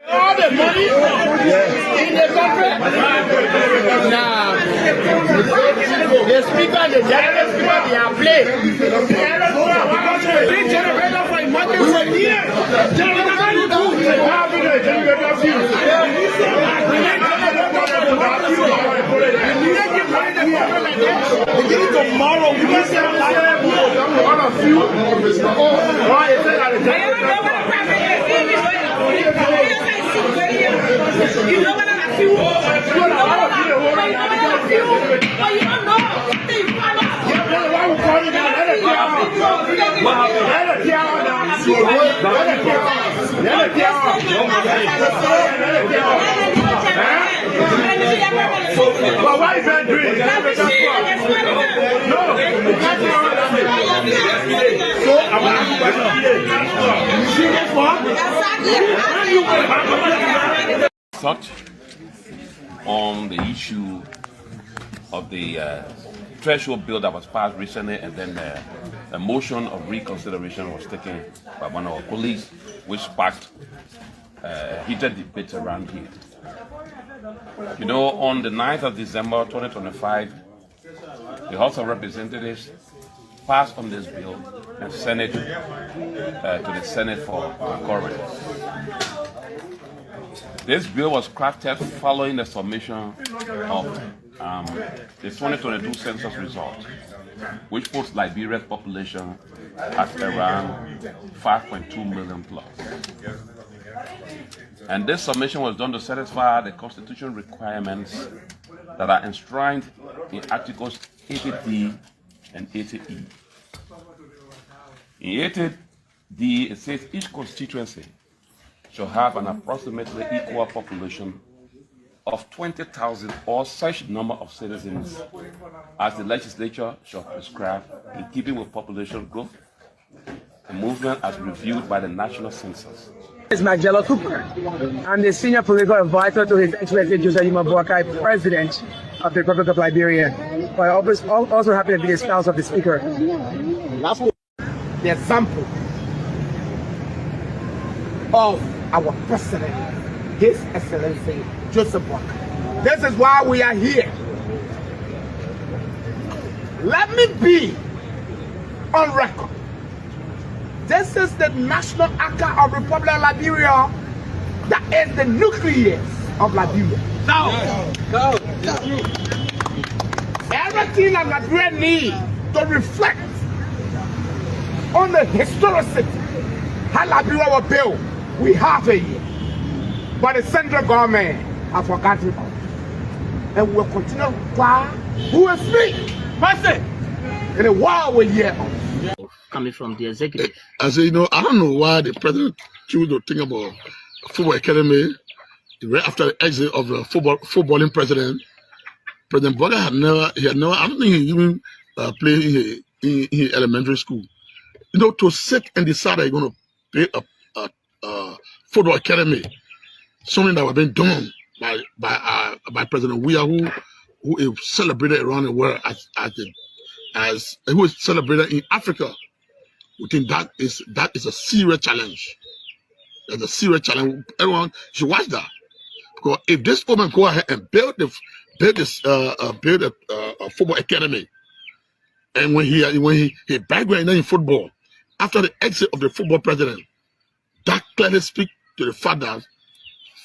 All the money in the country. Now, the speaker, the general speaker, they are playing. Big generator for emergency. Beginning tomorrow, we can say all of you. You know what I feel? You know what I feel? But you don't know. But why is that doing? Touch on the issue of the threshold bill that was passed recently, and then a motion of reconsideration was taken by one of our colleagues, which sparked heated debate around here. You know, on the 9th of December 2025, the House of Representatives passed on this bill and sent it to the Senate for concurrence. This bill was crafted following the submission of the 2022 census results, which puts Liberia's population at around 5.2 million plus. And this submission was done to satisfy the constitutional requirements that are enshrined in Articles 80D and 80E. In 80D, it says each constituency shall have an approximately equal population of 20,000 or such number of citizens as the legislature shall prescribe in keeping with population growth, a movement as reviewed by the National Census. It's Magdala Cooper. I'm the Senior Political Advisor to His Excellency Joseph Yuma Boakai, President of the Republic of Liberia. But I also happen to be the spouse of the Speaker. The example of our President, His Excellency Joseph Boakai. This is why we are here. Let me be on record. This is the national anchor of the Republic of Liberia that is the nucleus of Liberia. Go. Everything that Liberia needs to reflect on the historicity how Liberia was built, we have it here. But the central government has forgotten about it. And we will continue to require who will speak. Person. And the world will hear us. Coming from the executive. I say, I don't know why the president chose to think about football academy right after the exit of the footballing president. President Boakai had never, I don't think he even played in his elementary school. To sit and decide that you're going to play a football academy, something that was being done by President Weah, who is celebrated around the world as who is celebrated in Africa. We think that is a serious challenge. That's a serious challenge. Everyone should watch that, because if this woman go ahead and build a football academy, and when he background in football after the exit of the football president, that clearly speaks to the fact that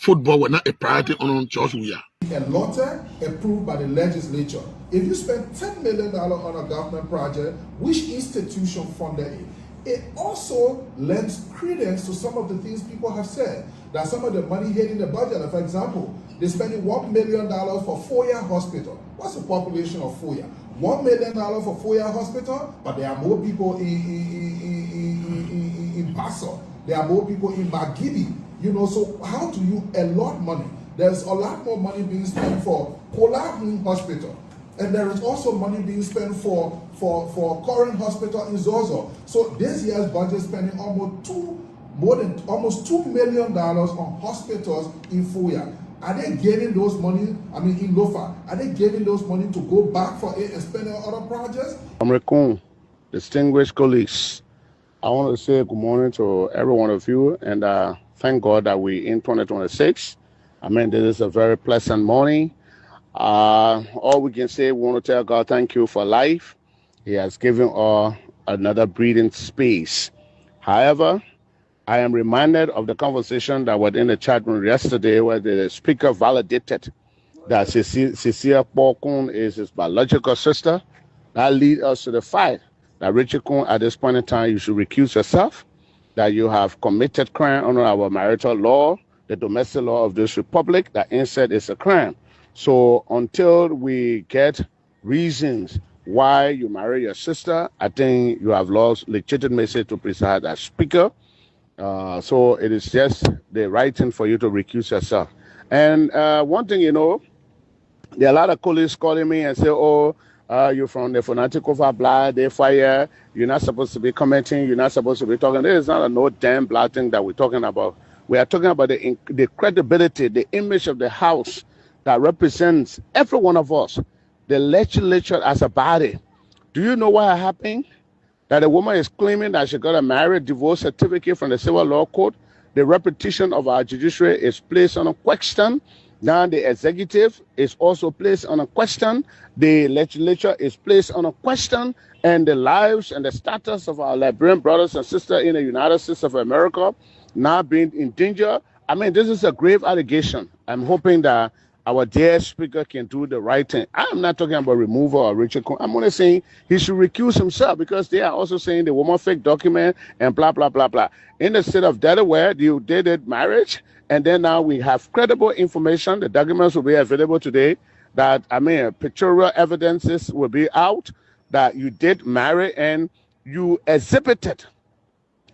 football was not a priority on George Weah. A LOTE approved by the legislature. If you spend $10 million on a government project, which institution funded it? It also lends credence to some of the things people have said, that some of the money hitting the budget. For example, they're spending $1 million for Foya Hospital. What's the population of Foya? $1 million for Foya Hospital, but there are more people in Basso. There are more people in Magidi. So how do you allot money? There's a lot more money being spent for Kolahun Hospital. And there is also money being spent for Koren Hospital in Zozo. So this year's budget spending almost $2 million on hospitals in Foya. Are they giving those money, in Lofa, are they giving those money to go back for it and spend on other projects? Amrekun, distinguished colleagues, I want to say good morning to every one of you, and thank God that we in 2026. I mean, this is a very pleasant morning. All we can say, we want to tell God thank you for life. He has given us another breathing space. However, I am reminded of the conversation that was in the chat room yesterday where the speaker validated that Cecilia Bokun is his biological sister. That leads us to the fact that Richard Kun, at this point in time, you should recuse yourself, that you have committed crime under our marital law, the domestic law of this republic, that incest is a crime. So until we get reasons why you marry your sister, I think you have lost legitimacy to preside as speaker. So it is just the right thing for you to recuse yourself. And one thing, you know, there are a lot of colleagues calling me and say, oh, you're from the Fanatic of our blood, they fire, you're not supposed to be commenting, you're not supposed to be talking. There is not a no damn blood thing that we're talking about. We are talking about the credibility, the image of the house that represents every one of us, the legislature as a body. Do you know what happened? That a woman is claiming that she got a marriage divorce certificate from the Civil Law Court. The reputation of our judiciary is placed on a question. Now the executive is also placed on a question. The legislature is placed on a question. And the lives and the status of our Liberian brothers and sisters in the United States of America now being in danger. I mean, this is a grave allegation. I'm hoping that our dear speaker can do the right thing. I'm not talking about removal of Richard Kun. I'm only saying he should recuse himself because they are also saying the woman fake document and blah, blah, blah, blah. In the state of Delaware, you did marriage, and then now we have credible information. The documents will be available today that, I mean, pictorial evidences will be out that you did marry and you exhibited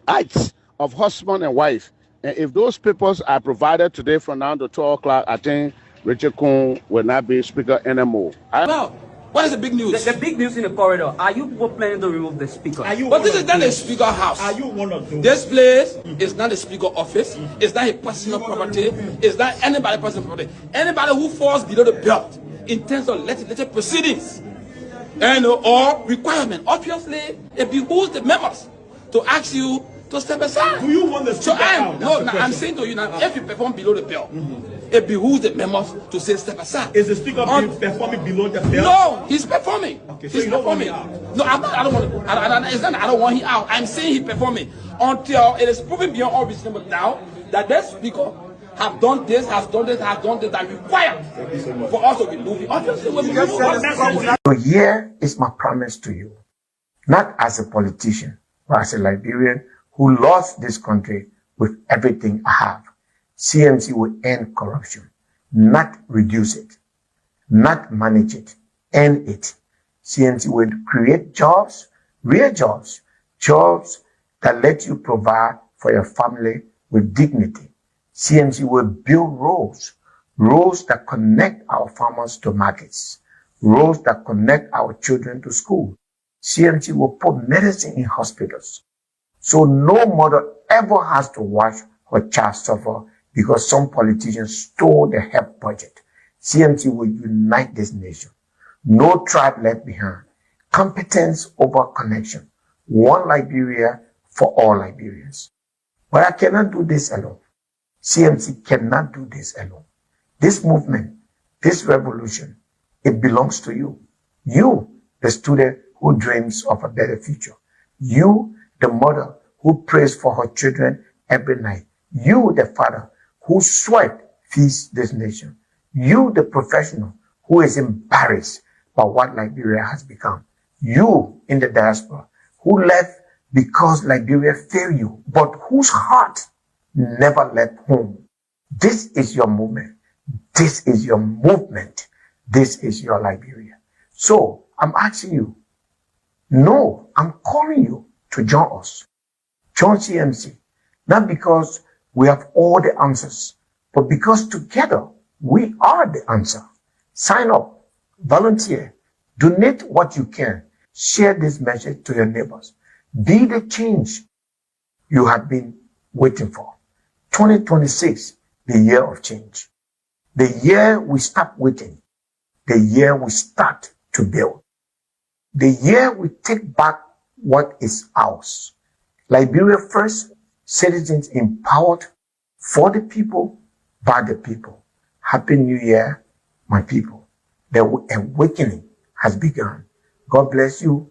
acts of husband and wife. And if those papers are provided today from now to 12 o'clock, I think Richard Kun will not be speaker anymore. Well, what is the big news? The big news in the corridor. Are you people planning to remove the speaker? But this is not a speaker house. Are you one of those? This place is not a speaker office. It's not a personal property. It's not anybody's personal property. Anybody who falls below the belt in terms of legislative proceedings and or requirement, obviously it behooves the members to ask you to step aside. Do you want the speaker out? I'm saying to you now, if you perform below the belt, it behooves the members to say step aside. Is the speaker performing below the belt? No, he's performing. Okay, so he's you don't want performing. him out? No, I don't want. I don't want him out. I'm saying he's performing until it is proven beyond all reasonable doubt that this speaker have done this, that required for us to remove it. Obviously, we remove it. So here is my promise to you, not as a politician, but as a Liberian who loves this country with everything I have. CMC will end corruption, not reduce it, not manage it, end it. CMC will create jobs, real jobs, jobs that let you provide for your family with dignity. CMC will build roads that connect our farmers to markets, roads that connect our children to school. CMC will put medicine in hospitals, so no mother ever has to watch her child suffer because some politicians stole the health budget. CMC will unite this nation. No tribe left behind. Competence over connection. One Liberia for all Liberians. But I cannot do this alone. CMC cannot do this alone. This movement, this revolution, it belongs to you. You, the student who dreams of a better future. You, the mother who prays for her children every night. You, the father who sweat feeds this nation. You, the professional who is embarrassed by what Liberia has become. You, in the diaspora, who left because Liberia failed you, but whose heart never left home. This is your movement. This is your movement. This is your Liberia. So, I'm asking you, no, I'm calling you to join us. Join CMC. Not because we have all the answers, but because together we are the answer. Sign up, volunteer, donate what you can, share this message to your neighbors. Be the change you have been waiting for. 2026, the year of change. The year we stop waiting. The year we start to build. The year we take back what is ours. Liberia first, citizens empowered, For the people, by the people. Happy New Year, my people. The awakening has begun. God bless you,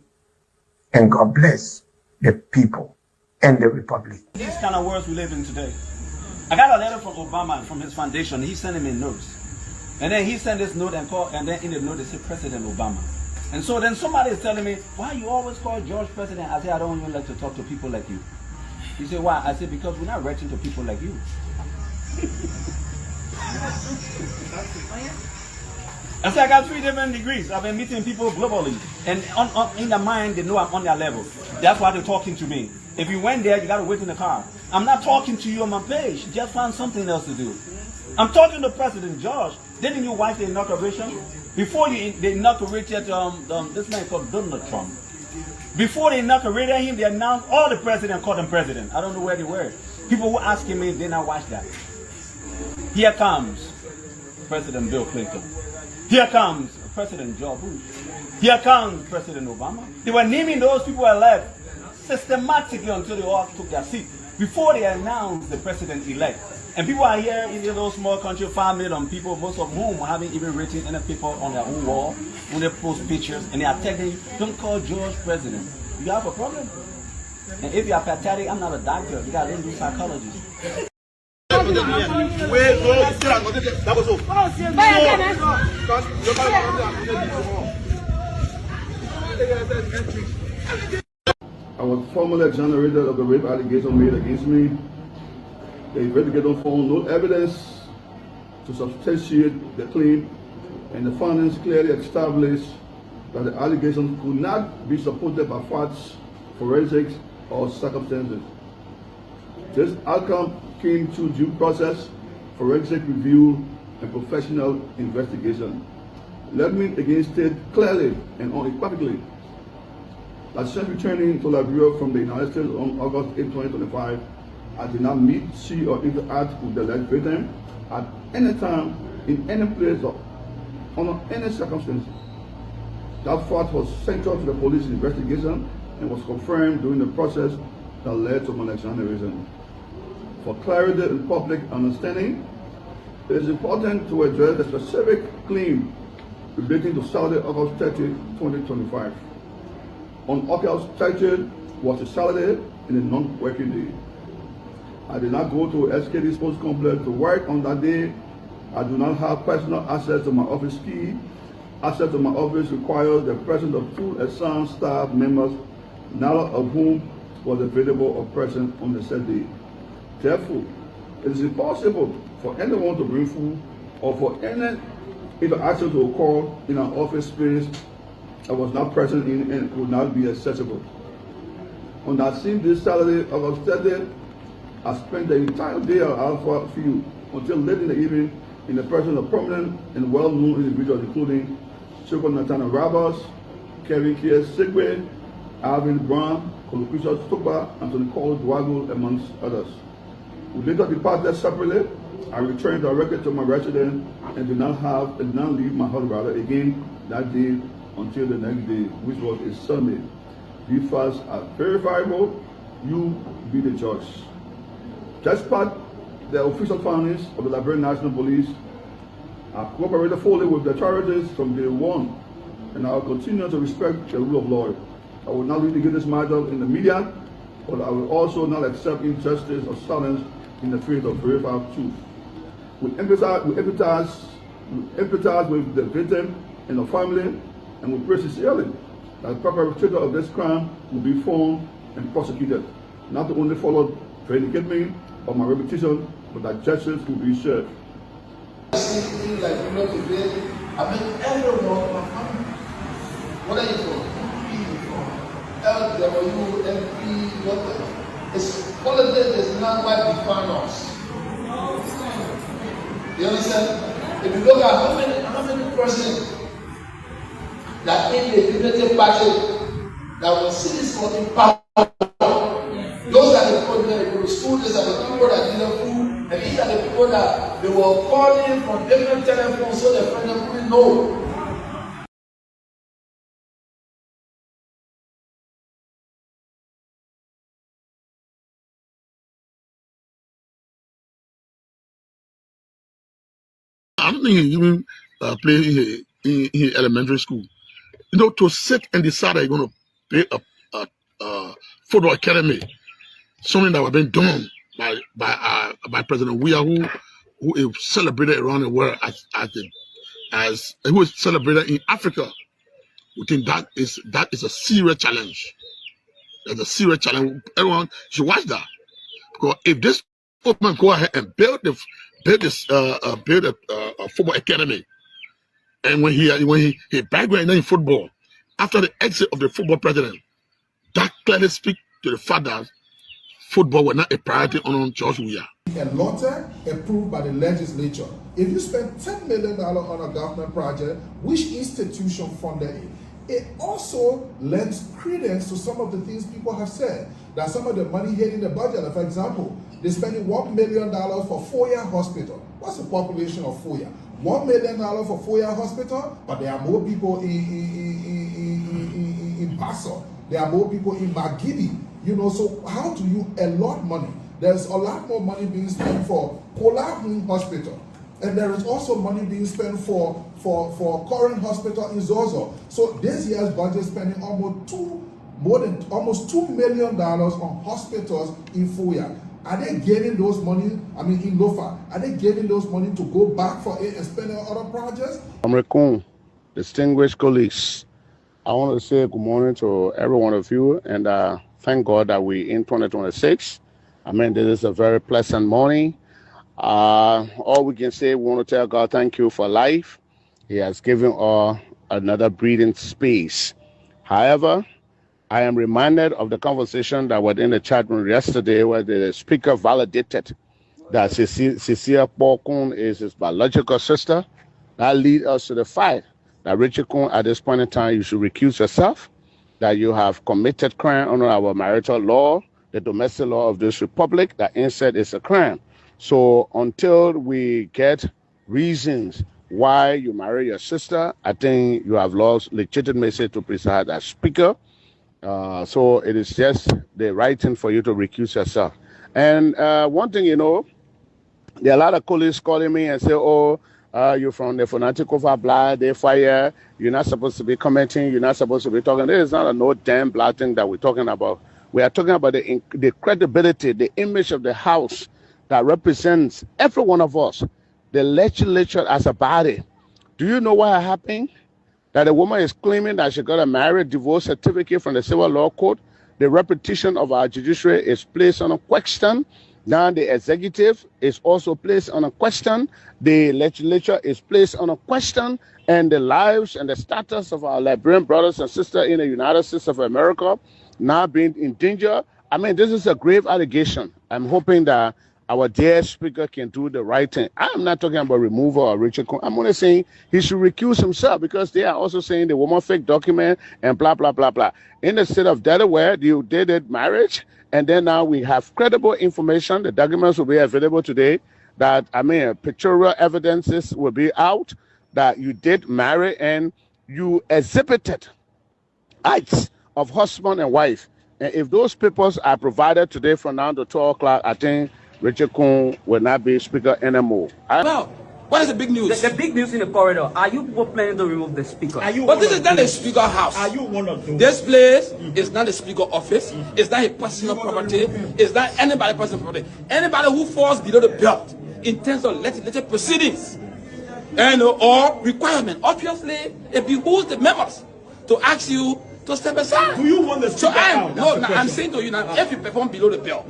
and God bless the people and the republic. These kind of words we live in today. I got a letter from Obama from his foundation. He sent him a note. And then he sent this note and then in the note they said President Obama. And so then somebody is telling me, why you always call George President? I said, I don't even like to talk to people like you. He said, why? I said, because we're not writing to people like you. I said, I got 3 different degrees. I've been meeting people globally. And in their mind, they know I'm on their level. That's why they're talking to me. If you went there, you got to wait in the car. I'm not talking to you on my page. Just find something else to do. I'm talking to President George. Didn't you watch the inauguration? Before they inaugurated this man called Donald Trump. Before they inaugurated him, they announced all the presidents called him president. I don't know where they were. People were asking me, did not watch that. Here comes President Bill Clinton. Here comes President George Bush. Here comes President Obama. They were naming those people elect systematically until they all took their seat before they announced the president-elect. And people are here in those small country, 5 million people, most of whom haven't even written any paper on their own wall, when they post pictures, and they are telling you, don't call George president. You have a problem. And if you are pathetic, I'm not a doctor. You got to do psychology. I was formally exonerated of the rape allegation made against me. The investigator found no evidence to substantiate the claim, and the findings clearly established that the allegations could not be supported by facts, forensics, or circumstances. This outcome came through due process, forensic review, and professional investigation. Let me again state clearly and unequivocally that since returning to Liberia from the United States on August 8, 2025, I did not meet, see, or interact with the alleged victim at any time, in any place, or under any circumstances. That fact was central to the police investigation and was confirmed during the process that led to my exoneration. For clarity and public understanding, it is important to address the specific claim relating to Saturday, August 30, 2025. On August 30 was a Saturday in a non-working day. I did not go to SKD Sports Complex to work on that day. I do not have personal access to my office key. Access to my office requires the presence of full assigned staff members, neither of whom was available or present on the said day. Therefore, it is impossible for anyone to bring food or for any interaction to occur in an office space I was not present in and would not be accessible. On that same day, Saturday, August 30th, I spent the entire day at Alpha Field until late in the evening in the presence of prominent and well-known individuals, including Shoko Nathaniel Roberts, Kevin Kier Sigwe, Alvin Brown, Kolukusha Stupa, Anthony Cole Dwago, amongst others. We later departed separately. I returned directly to my residence and did not leave my house again that day until the next day, which was a Sunday. These facts are verifiable. You be the judge. Despite the official findings of the Liberian National Police, I cooperated fully with the authorities from day one, and I will continue to respect the rule of law. I will not litigate this matter in the media, but I will also not accept injustice or silence in the face of verified truth. We empathize with the victim and the family, and we pray sincerely that the perpetrator of this crime will be found and prosecuted, not only followed to vindicate me or my reputation, but that justice will be served. Things like today, I mean, everyone, my family, what are you from? LW, MP, whatever. It's politics is not what define us. You understand? If you look at how many persons that in the Unity Party that was sitting in power, those are the people that go to school, those are the people that didn't food, and these are the people that they were calling from different telephones so their friends couldn't know. don't think he even played in elementary school. You know, to sit and decide they're going to pay a football academy, something that was being done by President Weah, who is celebrated around the world as who is celebrated in Africa. We think that is a serious challenge. That's a serious challenge. Everyone should watch that, because if this man go ahead and build a football academy, and when he background in football, after the exit of the football president, that clearly speaks to the fact that football was not a priority on George Weah. A LOTE approved by the legislature. If you spend $10 million on a government project, which institution funded it? It also lends credence to some of the things people have said, that some of the money hitting the budget. For example, they're spending $1 million for Foya Hospital. What's the population of Foya? $1 million for Foya Hospital, but there are more people in Basso. There are more people in Magidi. You know, so how do you allot money? There's a lot more money being spent for Kola Hospital. And there is also money being spent for Current Hospital in Zozo. So this year's budget spending almost $2 million on hospitals in Foya. Are they getting those money, in Lofa, are they getting those money to go back for it and spend on other projects? Amrekun, distinguished colleagues, I want to say good morning to every one of you, and thank God that we're in 2026. This is a very pleasant morning. All we can say, we want to tell God thank you for life. He has given us another breathing space. However, I am reminded of the conversation that was in the chat room yesterday, where the speaker validated that Cecilia Bokun is his biological sister. That leads us to the fact that Richard Kun, at this point in time, you should recuse yourself, that you have committed crime under our marital law, the domestic law of this republic, that incest is a crime. So until we get reasons why you marry your sister, I think you have lost legitimacy to preside as speaker. So it is just the right thing for you to recuse yourself. And one thing, there are a lot of colleagues calling me and say, oh, you're from the Fanatic of our blood, they fire, you're not supposed to be commenting, you're not supposed to be talking. There is not a no damn blood thing that we're talking about. We are talking about the credibility, the image of the house that represents every one of us, the legislature as a body. Do you know what happened? That a woman is claiming that she got a marriage divorce certificate from the Civil Law Court. The reputation of our judiciary is placed on a question. Now the executive is also placed on a question. The legislature is placed on a question. And the lives and the status of our Liberian brothers and sisters in the United States of America now being in danger. This is a grave allegation. I'm hoping that our dear speaker can do the right thing. I'm not talking about removal of Richard Kun. I'm only saying he should recuse himself, because they are also saying the woman fake document and blah, blah, blah, blah. In the state of Delaware, you did marriage, and then now we have credible information. The documents will be available today that, pictorial evidences will be out that you did marry and you exhibited acts of husband and wife. And if those papers are provided today from now to 12 o'clock, I think Richard Kun will not be speaker anymore. Now, what is the big news? The big news in the corridor. Are you people planning to remove the speaker? But this is not a speaker house. Are you one of those? This place is not a speaker office. It's not a personal property. It's not anybody's personal property. Anybody who falls below the belt in terms of legislative proceedings or requirement, obviously it behooves the members to ask you to step aside. Do you want the speaker out? I'm saying to you now, if you perform below the belt,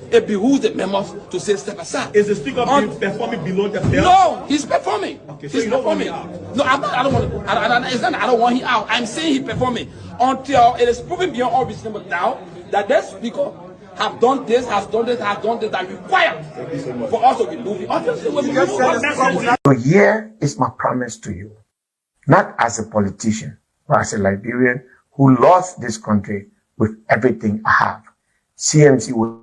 it behooves the members to say step aside. Is the speaker performing below the belt? No, he's performing. Okay, so he's you don't want performing. him out. No, I don't want. It's not. I don't want him out. I'm saying he's performing until it is proven beyond all reasonable doubt that this speaker have done this, has done that required for us to remove him. Obviously, we remove him. So here is my promise to you, not as a politician, but as a Liberian who loves this country with everything I have. CMC will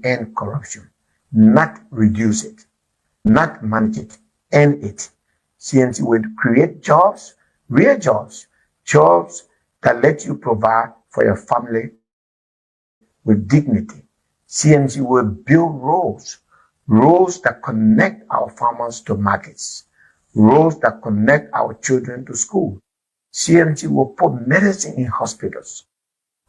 end corruption, not reduce it, not manage it, end it. CMC will create jobs, real jobs, jobs that let you provide for your family with dignity. CMC will build roads roads that connect our farmers to markets, roads that connect our children to school. CMC will put medicine in hospitals.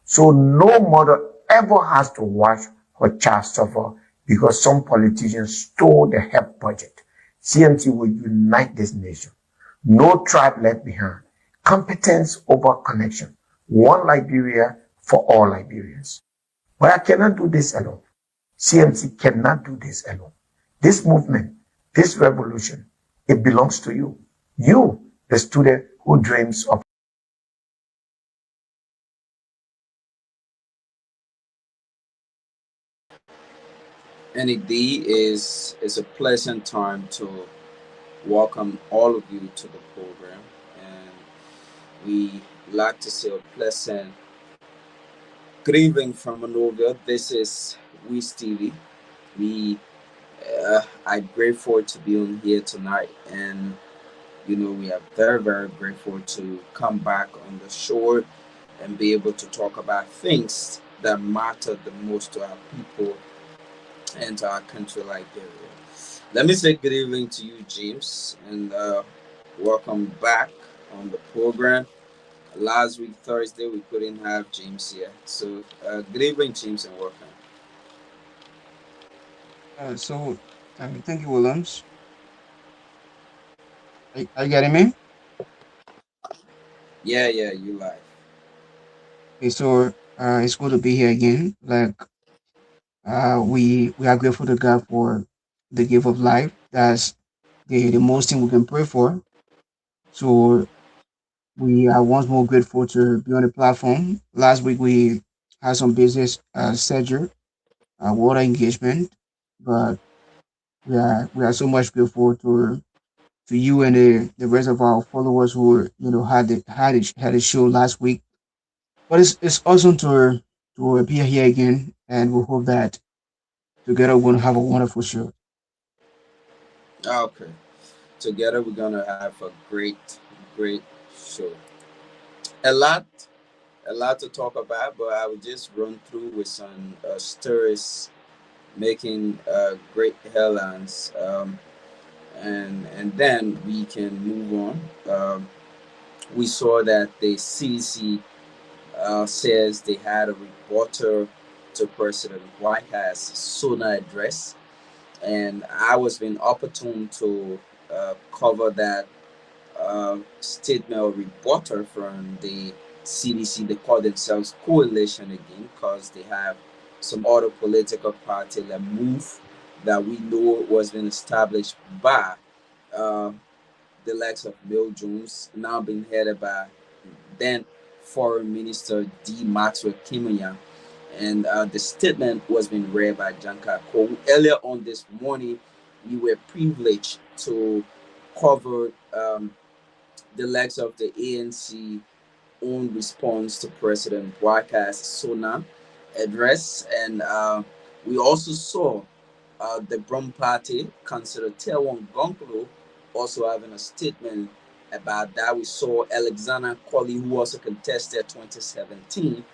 So no mother ever has to watch her child suffer because some politicians stole the health budget. CMC will unite this nation. No tribe left behind. Competence over connection. One Liberia for all Liberians. But I cannot do this alone. CMC cannot do this alone. This movement, this revolution, it belongs to you. You, the student who dreams of NED is a pleasant time to welcome all of you to the program, and we like to say a pleasant good evening from Monrovia. This is Wiz TV. We I'm grateful to be on here tonight, and we are very grateful to come back on the show and be able to talk about things that matter the most to our people and to our country, Liberia. Let me say good evening to you, James, and welcome back on the program. Last week, Thursday, we couldn't have James here. So, good evening, James, and welcome. Thank you, Williams. Are you getting me? Yeah, you live. Okay, so it's good to be here again. We are grateful to God for the gift of life. That's the most thing we can pray for. So we are once more grateful to be on the platform. Last week we had some business schedule, water engagement, but we are so much grateful to you and the rest of our followers who had a show last week. But it's awesome to appear here again, and we hope that together we're gonna have a wonderful show. Okay. Together, we're going to have a great show. A lot to talk about, but I will just run through with some stories making great headlines, and then we can move on. We saw that the CDC says they had a reporter to President White House SONA address, and I was being opportune to cover that statement or reporter from the CDC. They call themselves Coalition again because they have some other political party that move that we know was been established by uh, the likes of Bill Jones, now being headed by then Foreign Minister D. Maxwell Kimanya. And the statement was being read by Janka Ko. Earlier on this morning, we were privileged to cover the likes of the ANC own response to President Boakar's SONA address, and we also saw the Brum Party, Councillor Tewon Gonklo, also having a statement about that. We saw Alexander Colley, who also contested 2017,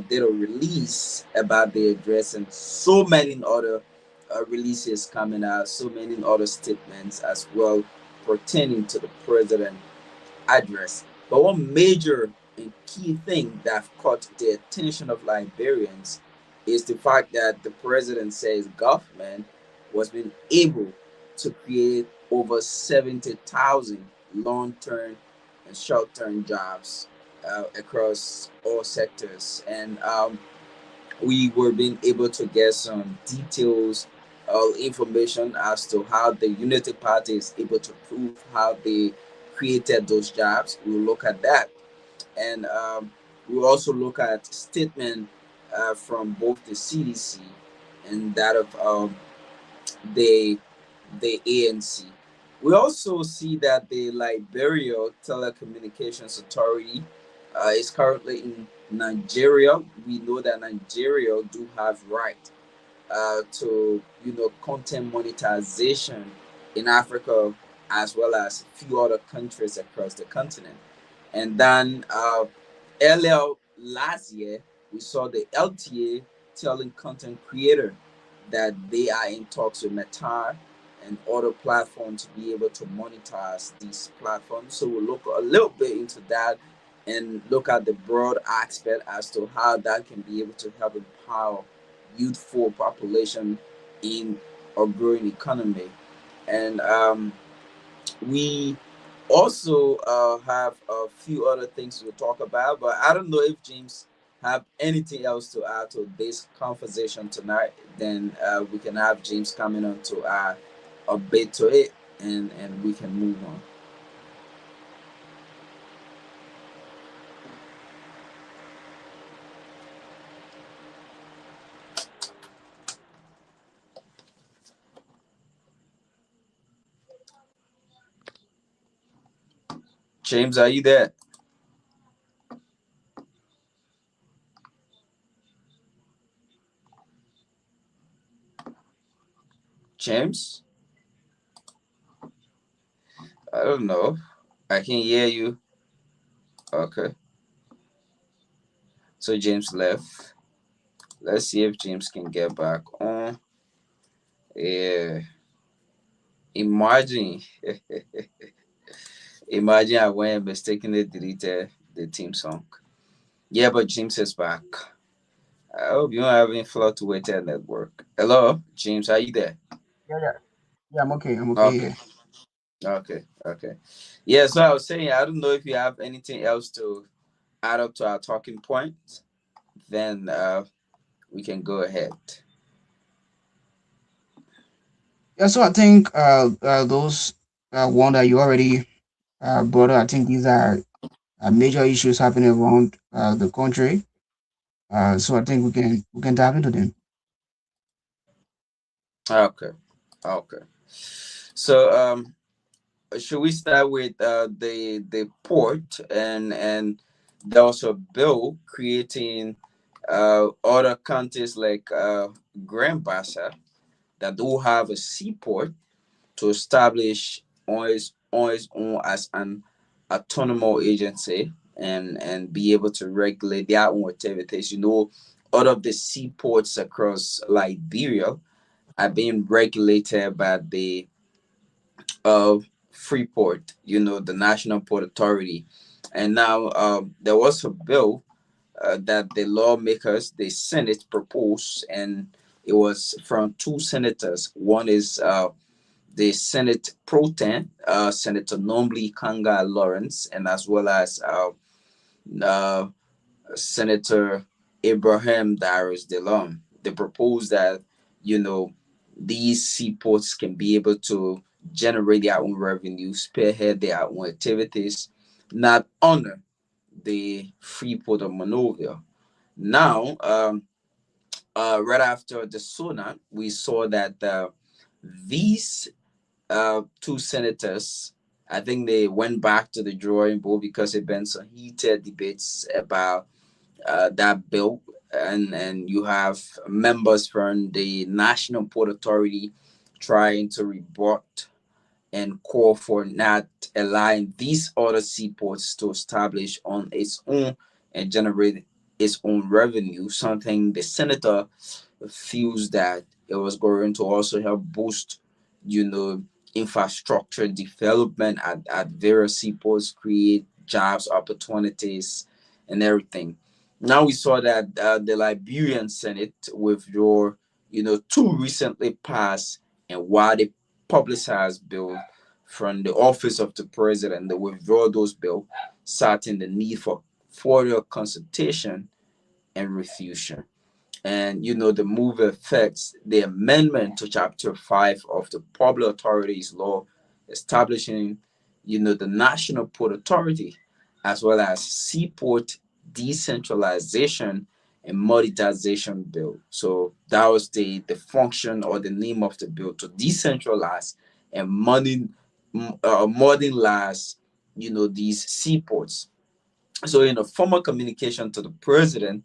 did a release about the address, and so many other releases coming out, so many other statements as well pertaining to the president address. But one major and key thing that caught the attention of Liberians is the fact that the president says government was being able to create over 70,000 long-term and short-term jobs across all sectors. And we were being able to get some details information as to how the Unity Party is able to prove how they created those jobs. We'll look at that. And we'll also look at statement from both the CDC and that of the ANC. We also see that the Liberia Telecommunications Authority is currently in Nigeria. We know that Nigeria do have right to content monetization in Africa as well as a few other countries across the continent. And then earlier last year, we saw the LTA telling content creator that they are in talks with Meta and other platforms to be able to monetize these platforms. So we'll look a little bit into that and look at the broad aspect as to how that can be able to help empower youthful population in a growing economy. And we also have a few other things to talk about, but I don't know if James have anything else to add to this conversation tonight. Then we can have James coming on to add a bit to it, and we can move on. James, are you there? James? I don't know. I can hear you. Okay. So James left. Let's see if James can get back on. Yeah. Imagine. Imagine I went and mistakenly deleted the team song. Yeah, but James is back. I hope you don't have any fluctuated network. Hello, James, are you there? Yeah, I'm okay. I'm okay here. Okay. Yeah, so I was saying, I don't know if you have anything else to add up to our talking points. Then we can go ahead. Yeah, so I think those one that you already brought up, I think these are major issues happening around the country. So I think we can dive into them. Okay. So should we start with the port and there was a bill creating other countries like Grand-Bassa that do have a seaport to establish on its own as an autonomous agency and be able to regulate their own activities. All of the seaports across Liberia are being regulated by the Freeport, the National Port Authority. And now there was a bill that the lawmakers, the Senate proposed, and it was from two senators. One is the Senate Pro Tem, Senator Nombly Kanga Lawrence, and as well as uh, Senator Abraham Darius DeLong. They proposed that, these seaports can be able to generate their own revenue, spearhead their own activities, not under the Freeport of Monrovia. Now, right after the SONA, we saw that these two senators, I think they went back to the drawing board because there been some heated debates about that bill, and you have members from the National Port Authority trying to rebut and call for not allowing these other seaports to establish on its own and generate its own revenue, something the senator feels that it was going to also help boost, infrastructure development at various seaports, create jobs opportunities and everything. Now we saw that the Liberian Senate withdraw, two recently passed and widely publicized bill from the office of the president. They withdraw those bills, citing the need for further consultation and refusion. And the move affects the amendment to Chapter 5 of the Public Authorities Law, establishing, the National Port Authority, as well as Seaport Decentralization and Monetization Bill. So that was the function or the name of the bill, to decentralize and modernize, these seaports. So in a formal communication to the president,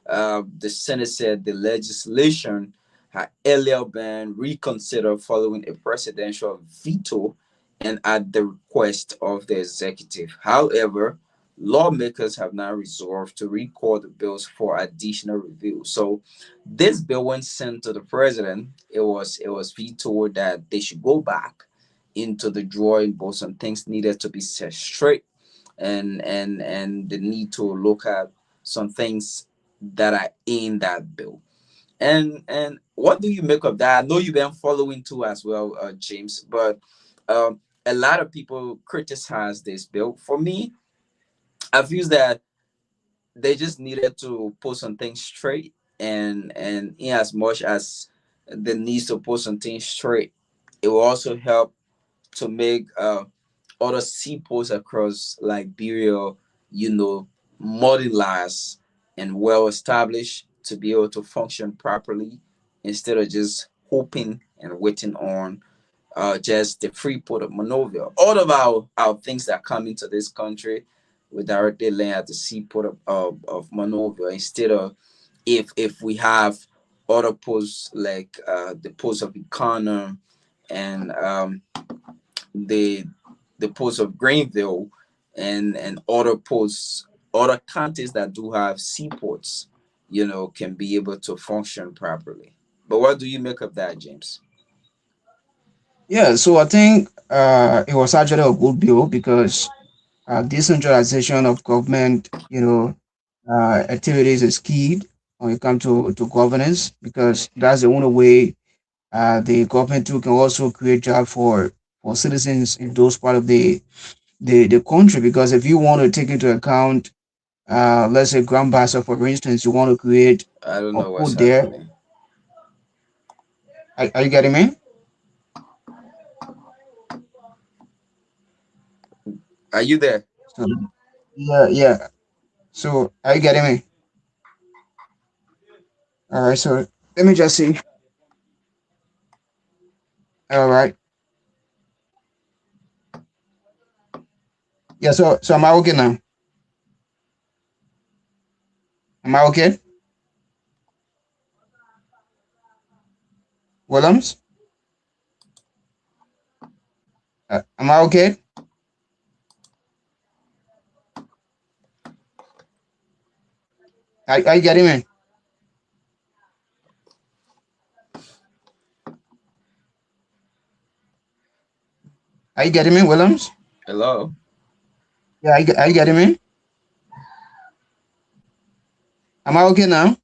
the Senate said the legislation had earlier been reconsidered following a presidential veto and at the request of the executive. However, lawmakers have now resolved to recall the bills for additional review. So this bill, when sent to the president, it was vetoed that they should go back into the drawing board. Some things needed to be set straight, and the need to look at some things that are in that bill. And what do you make of that? I know you've been following too as well, James, but a lot of people criticize this bill. For me, I feel that they just needed to put some things straight, and in as much as the needs to put some things straight, it will also help to make other seaports across Liberia, modernized and well established to be able to function properly, instead of just hoping and waiting on just the free port of Monrovia. All of our things that come into this country, we directly land at the seaport of Monrovia, instead of if we have other ports like the ports of Icona and the ports of Greenville and other ports, other counties that do have seaports, can be able to function properly. But what do you make of that, James? Yeah, so I think it was actually a good bill because decentralization of government, activities is key when it comes to governance, because that's the only way the government too can also create jobs for citizens in those part of the country. Because if you want to take into account, let's say Grand Bassa, for instance, you want to create I don't a know what's port there. happening. Are you getting me? Are you there? So, yeah. So are you getting me? All right. So let me just see. All right. Yeah. So am I okay now? Am I okay, Williams? Am I okay? Are you getting me? Are you getting me, Williams? Hello? Yeah, are you getting me? Am I okay now?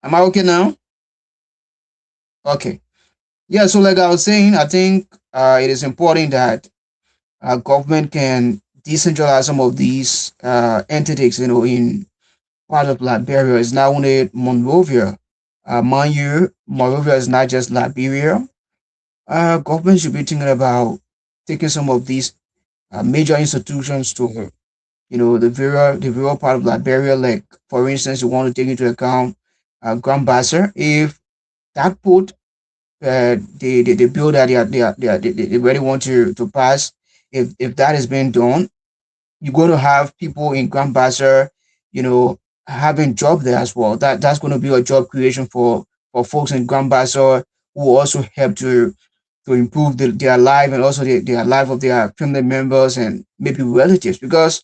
Am I okay now? Okay. Yeah, so like I was saying, I think it is important that government can decentralize some of these entities, in part of Liberia. It's not only Monrovia. Mind you, Monrovia is not just Liberia. Government should be thinking about taking some of these major institutions to, the rural part of Liberia. Like, for instance, you want to take into account Grand Bassa. If that put the bill that they really want to pass, if that is being done, you're going to have people in Grand Bassa, having job there as well. That's going to be a job creation for folks in Grand Bassa, who also help to improve their life, and also their life of their family members and maybe relatives. Because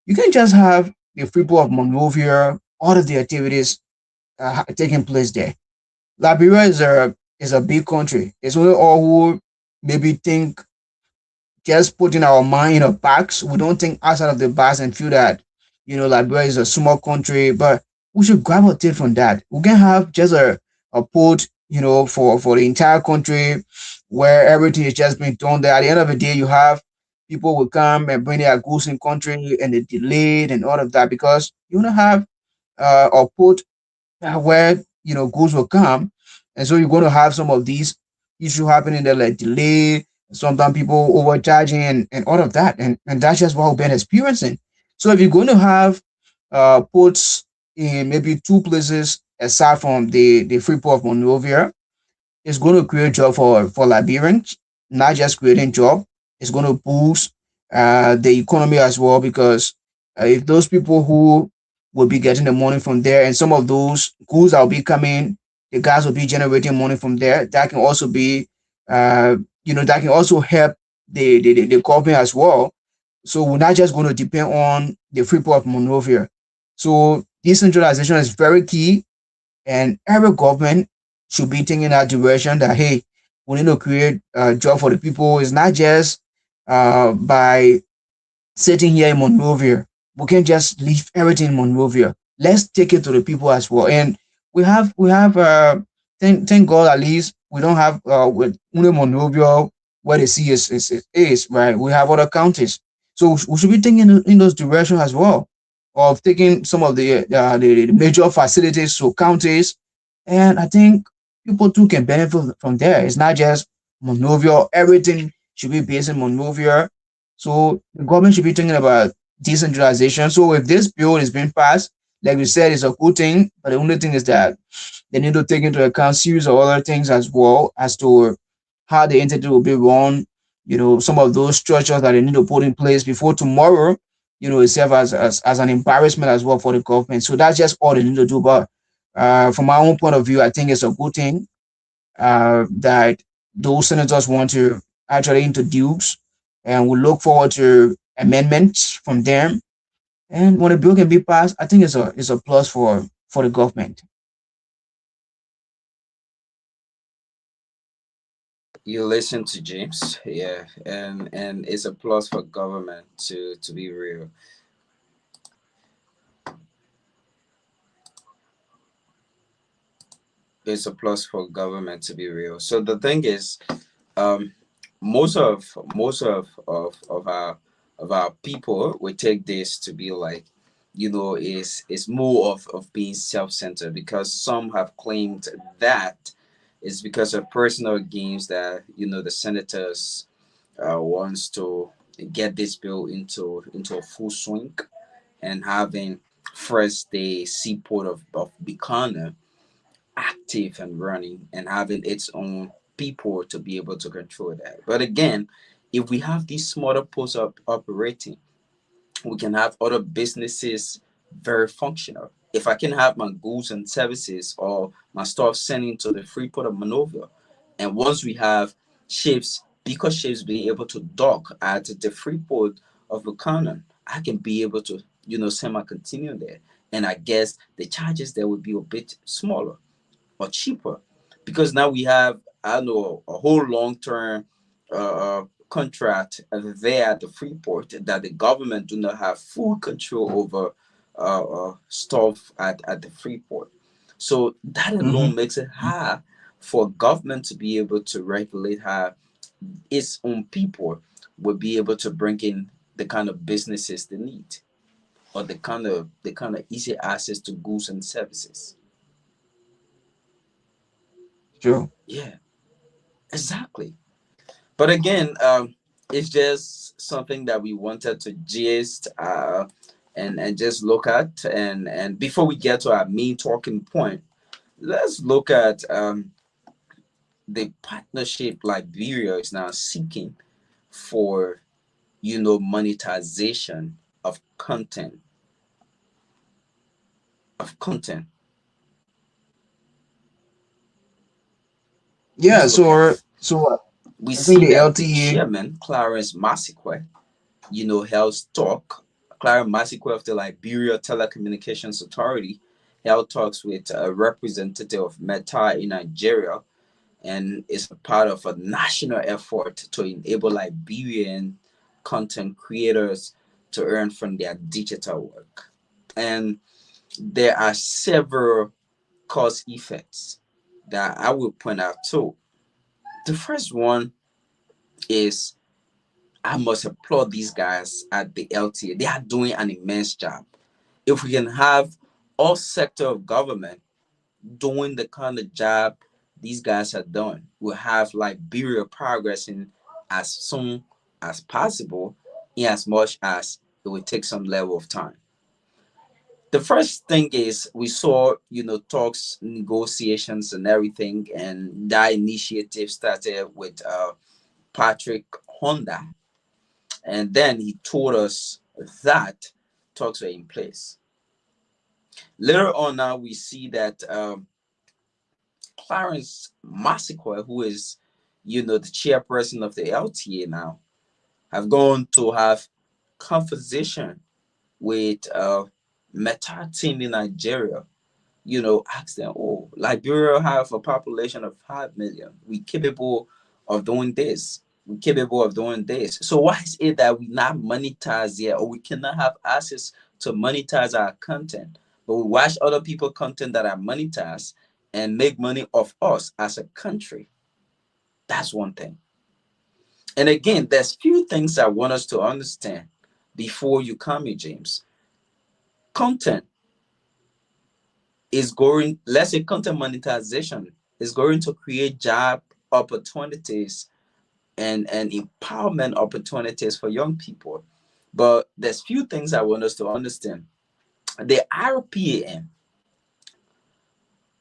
you can just have the people of Monrovia, all of the activities taking place there. Liberia is a big country. It's only all who maybe think, just putting our mind in a box. We don't think outside of the box and feel that, Liberia is a small country, but we should gravitate from that. We can have just a port, for the entire country, where everything is just being done there. At the end of the day, you have people will come and bring their goods in country, and they delayed and all of that, because you want to have a port where goods will come. And so you're going to have some of these issues happening there, like delay, sometimes people overcharging, and all of that, and that's just what we've been experiencing. So if you're going to have ports in maybe two places aside from the free port of Monrovia, it's going to create job for Liberians, not just creating job. It's going to boost the economy as well, because if those people who will be getting the money from there, and some of those goods that will be coming, the guys will be generating money from there. That can also be, that can also help the government as well. So we're not just going to depend on the Freeport of Monrovia. So decentralization is very key, and every government should be thinking that direction that, hey, we need to create a job for the people. It's not just by sitting here in Monrovia. We can't just leave everything in Monrovia. Let's take it to the people as well. And we have thank God, at least we don't have with only Monrovia where the sea is, right. We have other counties. So we should be thinking in those directions as well, of taking some of the major facilities to counties. And I think people too can benefit from there. It's not just Monrovia. Everything should be based in Monrovia. So the government should be thinking about decentralization. So if this bill is being passed, like we said, it's a good thing. But the only thing is that they need to take into account series of other things as well, as to how the entity will be run. Some of those structures that they need to put in place before tomorrow, it serve as an embarrassment as well for the government. So that's just all they need to do. But from my own point of view, I think it's a good thing that those senators want to actually introduce, and we look forward to amendments from them. And when a bill can be passed, I think it's a plus for the government. You listen to James, yeah, and it's a plus for government to be real. It's a plus for government to be real. So the thing is, um, most of our people would take this to be like, is more of being self-centered, because some have claimed that it's because of personal gains that the senators wants to get this bill into a full swing, and having first the seaport of Buchanan active and running, and having its own people to be able to control that. But again, if we have these smaller posts operating, we can have other businesses very functional. If I can have my goods and services or my stuff sending to the Freeport of Monrovia, and once we have ships, because ships being able to dock at the Freeport of Buchanan, I can be able to, send my container there. And I guess the charges there would be a bit smaller or cheaper, because now we have, I don't know, a whole long-term contract there at the Freeport, that the government do not have full control over stuff at the Freeport. So that alone makes it hard for government to be able to regulate how its own people will be able to bring in the kind of businesses they need, or the kind of easy access to goods and services. Sure. Yeah, exactly. But again, it's just something that we wanted to just and just look at, and before we get to our main talking point, let's look at the partnership Liberia is now seeking for monetization of content. Yeah. Let's look at it. So We I think see the that the LTA. chairman, Clarence Masikwe, held talk. Clarence Masikwe of the Liberia Telecommunications Authority held talks with a representative of Meta in Nigeria, and is a part of a national effort to enable Liberian content creators to earn from their digital work. And there are several cause effects that I will point out too. The first one is, I must applaud these guys at the LTA. They are doing an immense job. If we can have all sector of government doing the kind of job these guys have done, we'll have Liberia progressing as soon as possible, in as much as it will take some level of time. The first thing is, we saw, talks, negotiations, and everything, and that initiative started with Patrick Honda, and then he told us that talks were in place. Later on, now we see that Clarence Masikwe, who is, the chairperson of the LTA now, have gone to have conversation with Meta team in Nigeria, ask them, oh, Liberia have a population of 5 million. We capable of doing this. We capable of doing this. So why is it that we not monetize yet, or we cannot have access to monetize our content, but we watch other people content that are monetized and make money off us as a country? That's one thing. And again, there's few things I want us to understand before you come here, James. Content is going, let's say content monetization is going to create job opportunities and empowerment opportunities for young people. But there's few things I want us to understand. The RPAM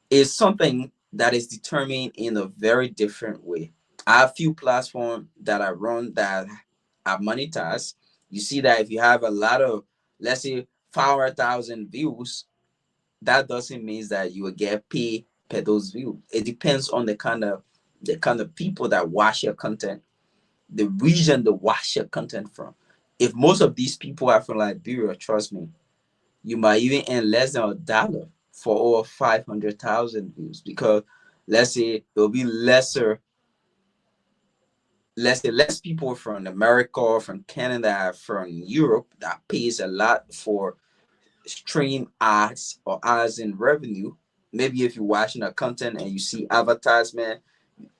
is something that is determined in a very different way. I have few platforms that I run that are monetized. You see that if you have a lot of, let's say, 500,000 views, that doesn't mean that you will get paid per those views. It depends on the kind of people that watch your content, the region they watch your content from. If most of these people are from Liberia, trust me, you might even earn less than $1 for over 500,000 views, because let's say it will be lesser. Let's say less people from America, from Canada, from Europe that pays a lot for stream ads or ads in revenue. Maybe if you're watching a content and you see advertisement,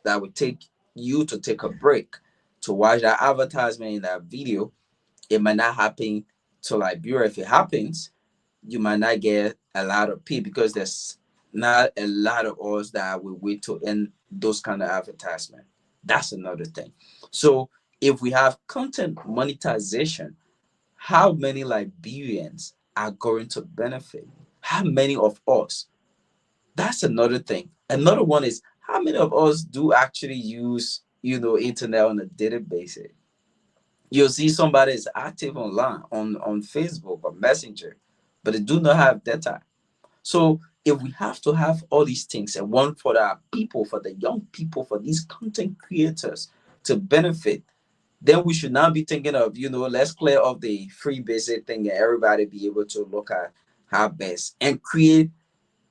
that would take you to take a break to watch that advertisement in that video. It might not happen to Liberia. If it happens, you might not get a lot of pay, because there's not a lot of us that will wait to end those kind of advertisement. That's another thing. So if we have content monetization, how many Liberians are going to benefit? How many of us? That's another thing. Another one is, how many of us do actually use, internet on a daily basis? You'll see somebody is active online on Facebook or Messenger, but they do not have data. So if we have to have all these things, and one for the people, for the young people, for these content creators to benefit, then we should not be thinking of, let's clear off the free basic thing and everybody be able to look at how best and create,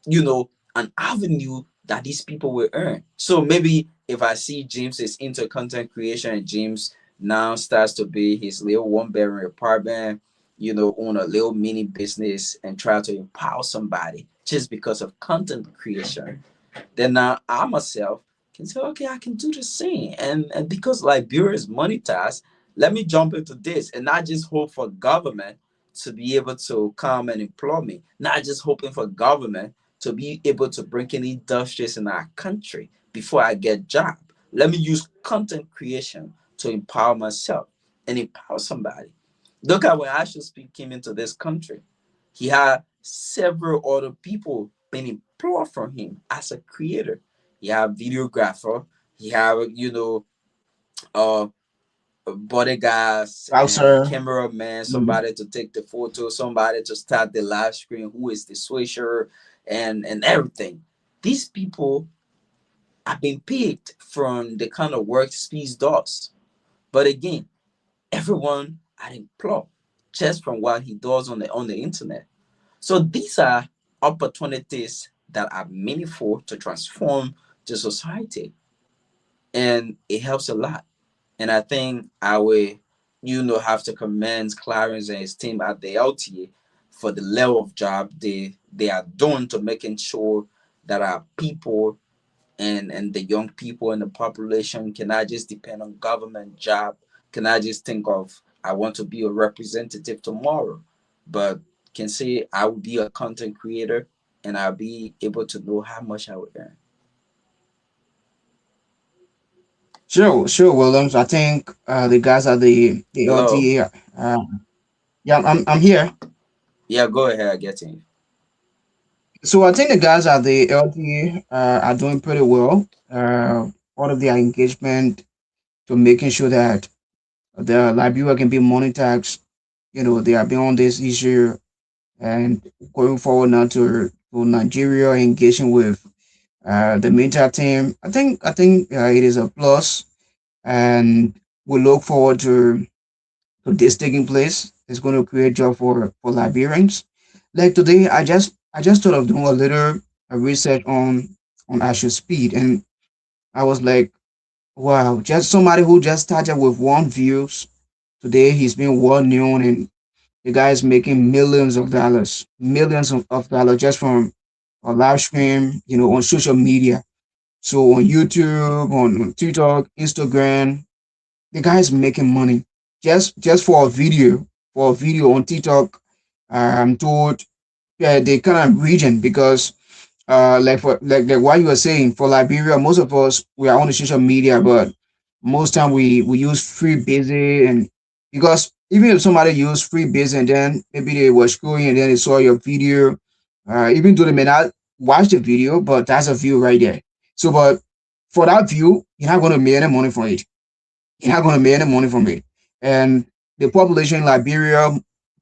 an avenue that these people will earn. So maybe if I see James is into content creation and James now starts to be his little one-bedroom apartment, own a little mini business and try to empower somebody just because of content creation, then now I myself can say, okay, I can do the same. And because Liberia is monetized, let me jump into this and not just hope for government to be able to come and employ me, not just hoping for government to be able to bring in industries in our country before I get job. Let me use content creation to empower myself and empower somebody. Look at when Ashton Speed came into this country. He had several other people being employed from him as a creator. He had videographer, he had, bodyguards, cameraman, somebody to take the photo, somebody to start the live stream, who is the switcher, and everything. These people have been picked from the kind of work Speed does. But again, everyone are employed just from what he does on the internet. So these are opportunities that are meaningful to transform the society, and it helps a lot. And I think I will, have to commend Clarence and his team at the LTA for the level of job they are doing to making sure that our people and the young people in the population cannot just depend on government job, cannot just think of, I want to be a representative tomorrow, but can say I will be a content creator and I'll be able to know how much I will earn. Sure, Williams. I think the guys at the LTA. Yeah, I'm here. Yeah, go ahead. I get you. So I think the guys at the LTA are doing pretty well. All of their engagement to making sure that the Liberia can be monetized. They are beyond this issue and going forward now to Nigeria, engaging with the Meta team. I think it is a plus, and we look forward to this taking place. is going to create job for Liberians. Like today, I just thought of doing a little research on Asher Speed, and I was like, wow, just somebody who just started with one views. Today he's been well known, and the guy is making millions of dollars just from a live stream, on social media. So on YouTube, on TikTok, Instagram, the guy is making money just for a video on TikTok. I'm told, yeah, the kind of region, because like what you were saying, for Liberia, most of us, we are on the social media, but most time we use free basic. And because even if somebody use free basic and then maybe they were scrolling and then they saw your video, even though they may not watch the video, but that's a view right there. So but for that view, you're not going to make any money from it. You're not going to make any money from it. And the population in Liberia,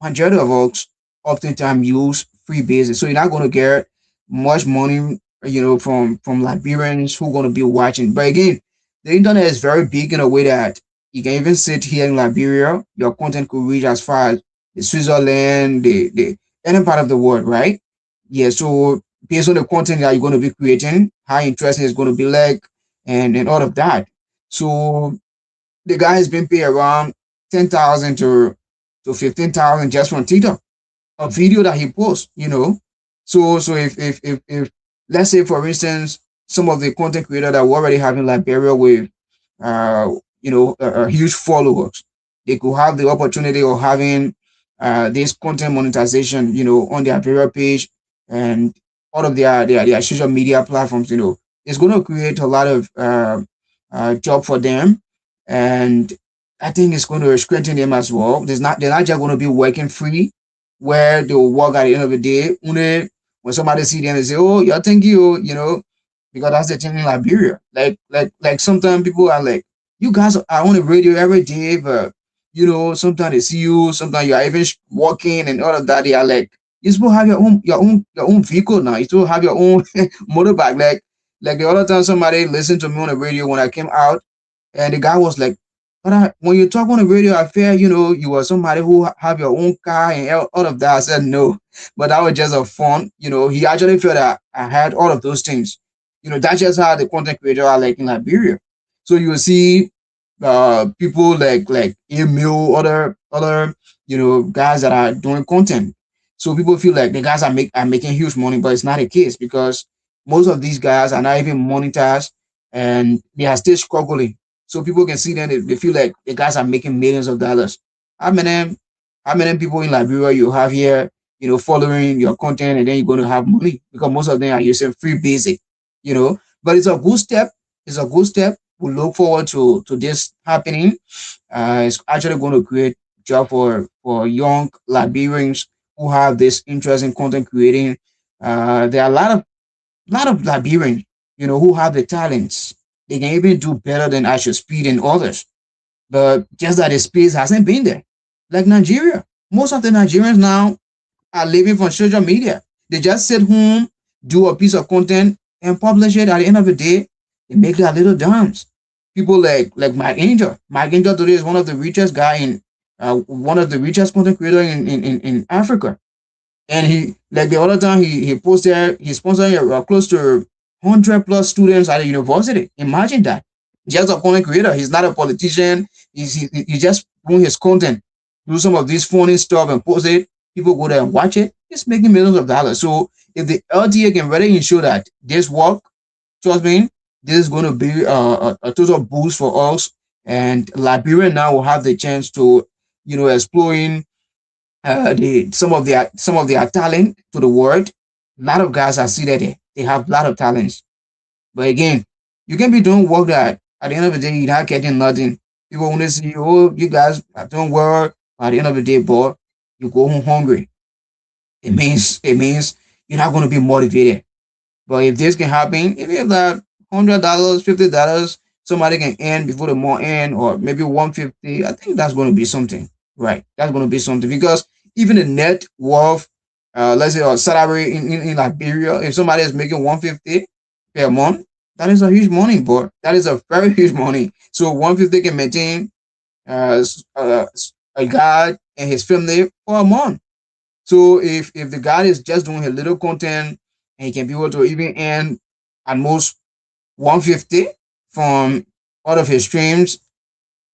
majority of us oftentimes use free basic. So you're not going to get much money, from Liberians who are going to be watching. But again, the internet is very big in a way that you can even sit here in Liberia, your content could reach as far as the Switzerland, the any part of the world, right? Yeah, so based on the content that you're going to be creating, how interesting it's going to be like, and all of that. So the guy has been paid around 10,000 to 15,000 just from TikTok, a video that he posts. So if let's say for instance some of the content creators that were already having Liberia with a huge followers, they could have the opportunity of having this content monetization, on their Liberia page and all of their social media platforms. It's going to create a lot of job for them, and I think it's going to strengthen them as well. They're not just going to be working free, where they will work at the end of the day. When somebody see them, they say, "Oh, yeah, thank you," because that's the thing in Liberia. Like sometimes people are like, "You guys are on the radio every day," but sometimes they see you, sometimes you are even walking and all of that. They are like, "You supposed to have your own vehicle now. You supposed to have your own motorbike." Like the other time, somebody listened to me on the radio when I came out, and the guy was like, "But when you talk on the radio, I feel you are somebody who have your own car and all of that." I said no, but that was just a fun. He actually felt that I had all of those things. That's just how the content creators are like in Liberia. So you will see people like Emil, other guys that are doing content. So people feel like the guys are making huge money, but it's not the case, because most of these guys are not even monetized and they are still struggling. So people can see them, they feel like the guys are making millions of dollars. How many people in Liberia you have here, following your content, and then you're going to have money, because most of them are using free basic, But it's a good step. It's a good step. We look forward to this happening. It's actually going to create job for young Liberians who have this interest in content creating. There are a lot of Liberians, who have the talents. They can even do better than Asher Speed and others. But just that the space hasn't been there. Like Nigeria. Most of the Nigerians now are living from social media. They just sit home, do a piece of content, and publish it. At the end of the day, they make their little dimes. People like Mike Angel. Mike Angel today is one of the richest guy one of the richest content creator in Africa. And he, like the other time, he posted, he's sponsoring close to 100 plus students at a university. Imagine that. Just a content creator. He's not a politician. He just doing his content, do some of this funny stuff and post it. People go there and watch it. It's making millions of dollars. So if the LTA can really ensure that this work, trust me, this is going to be a total boost for us. And Liberia now will have the chance to, exploring some of their talent to the world. A lot of guys are seated there. They have a lot of talents. But again, you can be doing work that at the end of the day you're not getting nothing. People want to see, oh, you guys are doing work. At the end of the day, boy, you go home hungry. It means you're not going to be motivated. But if this can happen, if you have that $100, $50, somebody can earn before the month end, or maybe 150. I think that's going to be something, right? That's going to be something, because even the net worth, let's say, or salary in Liberia, if somebody is making 150 per month, that is a huge money, boy. That is a very huge money. So 150 can maintain a guy and his family for a month. So if the guy is just doing a little content and he can be able to even earn at most 150 from all of his streams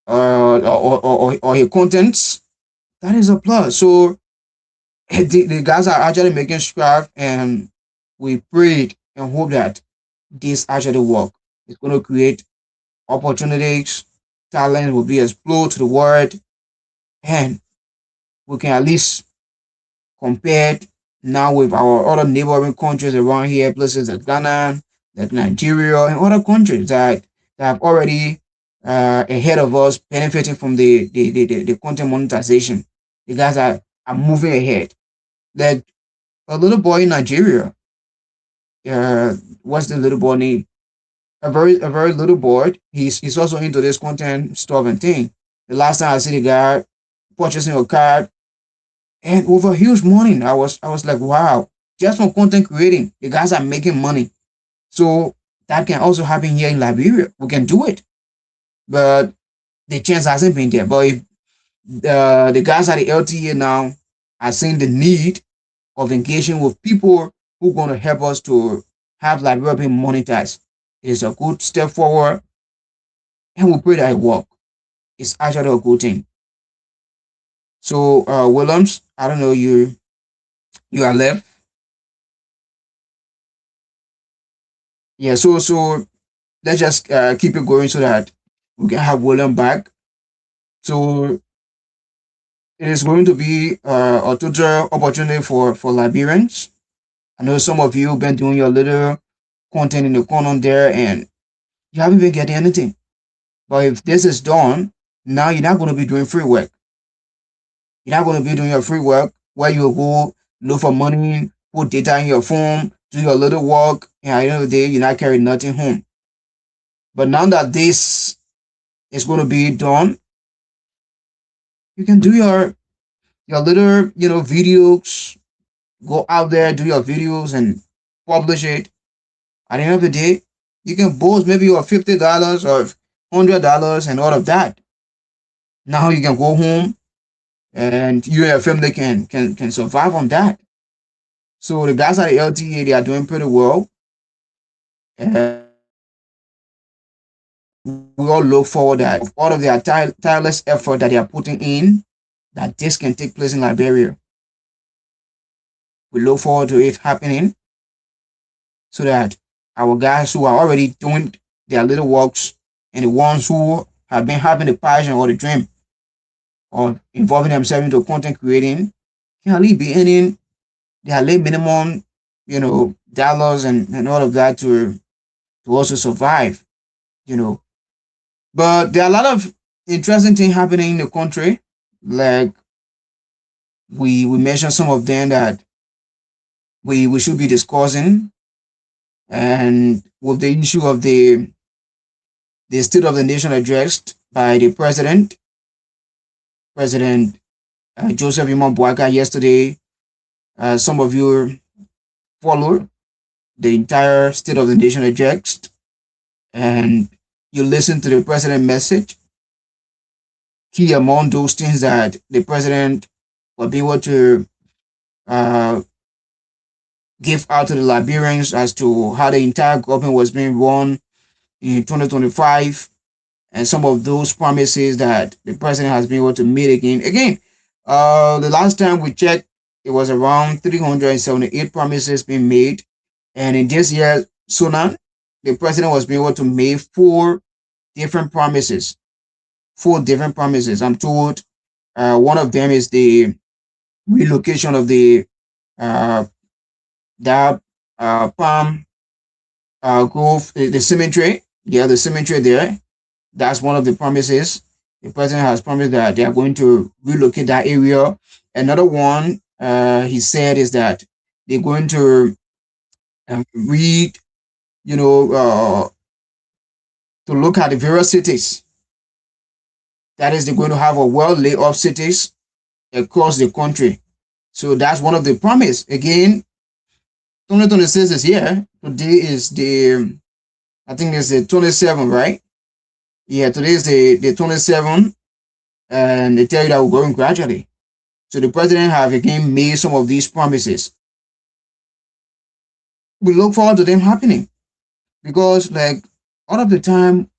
or his contents, that is a plus. So the guys are actually making strides, and we prayed and hope that this actually work. It's going to create opportunities, talent will be exploded to the world, and we can at least compare now with our other neighboring countries around here, places like Ghana, like Nigeria, and other countries that have already ahead of us benefiting from the content monetization. The guys are moving ahead. Like a little boy in Nigeria, what's the little boy name? A very little boy. He's also into this content stuff and thing. The last time I see the guy purchasing a car and over huge money, I was like, wow, just from content creating, the guys are making money. So that can also happen here in Liberia. We can do it, but the chance hasn't been there. But if the guys at the LTA now are seeing the need of engaging with people who are going to help us to have Liberia being monetized, it is a good step forward, and we pray that it work. It's actually a good thing. So Williams, I don't know, you are left. Yeah, so let's just keep it going so that we can have William back. So it is going to be a total opportunity for Liberians. I know some of you have been doing your little content in the corner there and you haven't been getting anything. But if this is done, now you're not going to be doing free work. You're not going to be doing your free work where you go look for money, put data in your phone, do your little work, and at the end of the day, you're not carrying nothing home. But now that this is going to be done, you can do your little, videos, go out there, do your videos and publish it. At the end of the day, you can boast maybe your $50 or $100 and all of that. Now you can go home and you and your family can survive on that. So the guys at the LTA, they are doing pretty well. And we all look forward that all of their tireless effort that they are putting in, that this can take place in Liberia. We look forward to it happening so that our guys who are already doing their little works and the ones who have been having the passion or the dream of involving themselves into content creating can at least be earning their late minimum, dollars and all of that to also survive, But there are a lot of interesting things happening in the country. Like we mentioned some of them that we should be discussing, and with the issue of the State of the Nation addressed by the President Joseph Imam Boaka yesterday. Some of you followed the entire State of the Nation address, and you listened to the President's message. Key among those things that the President will be able to give out to the Liberians as to how the entire government was being run in 2025, and some of those promises that the President has been able to meet again. The last time we checked, it was around 378 promises being made, and in this year, Sunan, the President was being able to make 4 different promises. 4 different promises. I'm told one of them is the relocation of the Palm Grove, the cemetery. Yeah, the cemetery there. That's one of the promises. The President has promised that they are going to relocate that area. Another one he said is that they're going to to look at the various cities. That is, they're going to have a well laid off cities across the country. So that's one of the promise. Again, 2026 is here. Today is I think it's the 27th, right? Yeah, today is the 27th, and they tell you that we're going gradually. So the president have again made some of these promises. We look forward to them happening because, like, all of the time,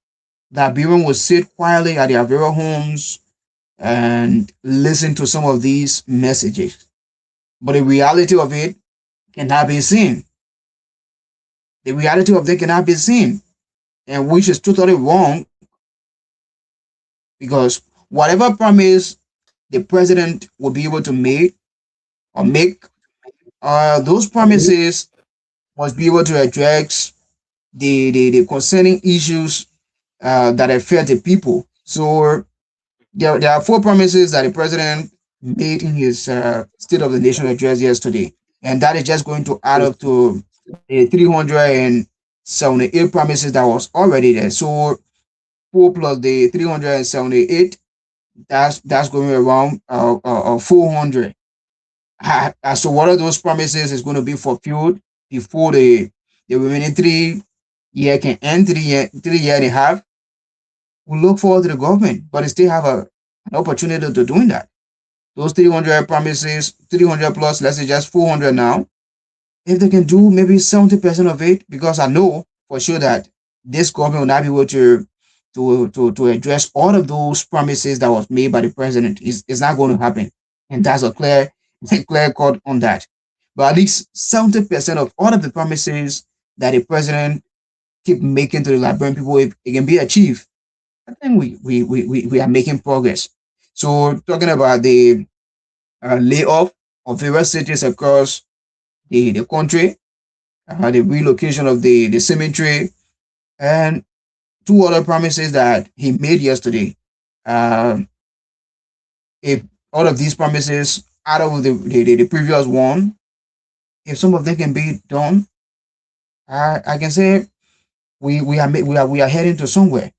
Liberians will sit quietly at their very homes and listen to some of these messages. But the reality of it cannot be seen. The reality of it cannot be seen, and which is totally wrong because whatever promise the president will be able to make, those promises must be able to address the concerning issues that affect the people. So there are four promises that the president made in his State of the Nation address yesterday, and that is just going to add up to the 378 promises that was already there. So 4 plus the 378, that's going around 400. So what of those promises is going to be fulfilled before the remaining 3 year can end, 3 year and a half? We look forward to the government, but they still have an opportunity to doing that. Those 300 promises, 300 plus, let's say just 400 now. If they can do maybe 70% of it, because I know for sure that this government will not be able to address all of those promises that was made by the president. It's not going to happen, and that's a clear cut on that. But at least 70% of all of the promises that the president keep making to the Liberian people, if it can be achieved, I think we are making progress. So talking about the layoff of various cities across the country, the relocation of the cemetery, and 2 other promises that he made yesterday. If all of these promises out of the previous one, if some of them can be done, I can say we are heading to somewhere.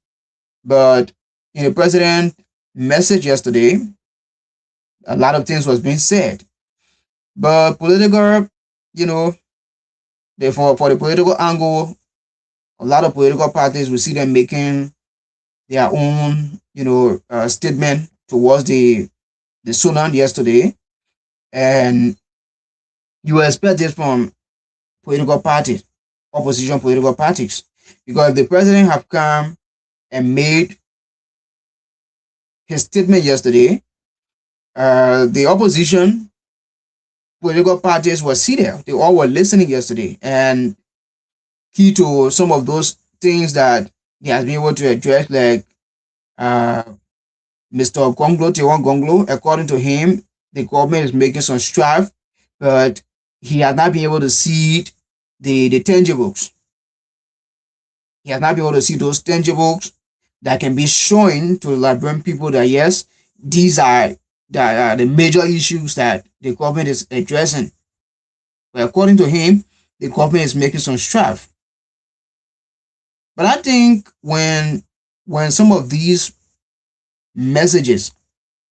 But in the president message yesterday, a lot of things was being said. But political, therefore for the political angle, a lot of political parties, we see them making their own, statement towards the Sunan yesterday. And you expect this from political parties, opposition political parties. Because if the president have come and made his statement yesterday, the opposition political parties were seated. They all were listening yesterday. And key to some of those things that he has been able to address, like Mr. Gonglo, Tewan Gonglo, according to him, the government is making some strive, but he has not been able to see the tangibles. He has not been able to see those tangibles that can be showing to the Liberian people that yes, these are the major issues that the government is addressing. But according to him, the government is making some strive. But I think when some of these messages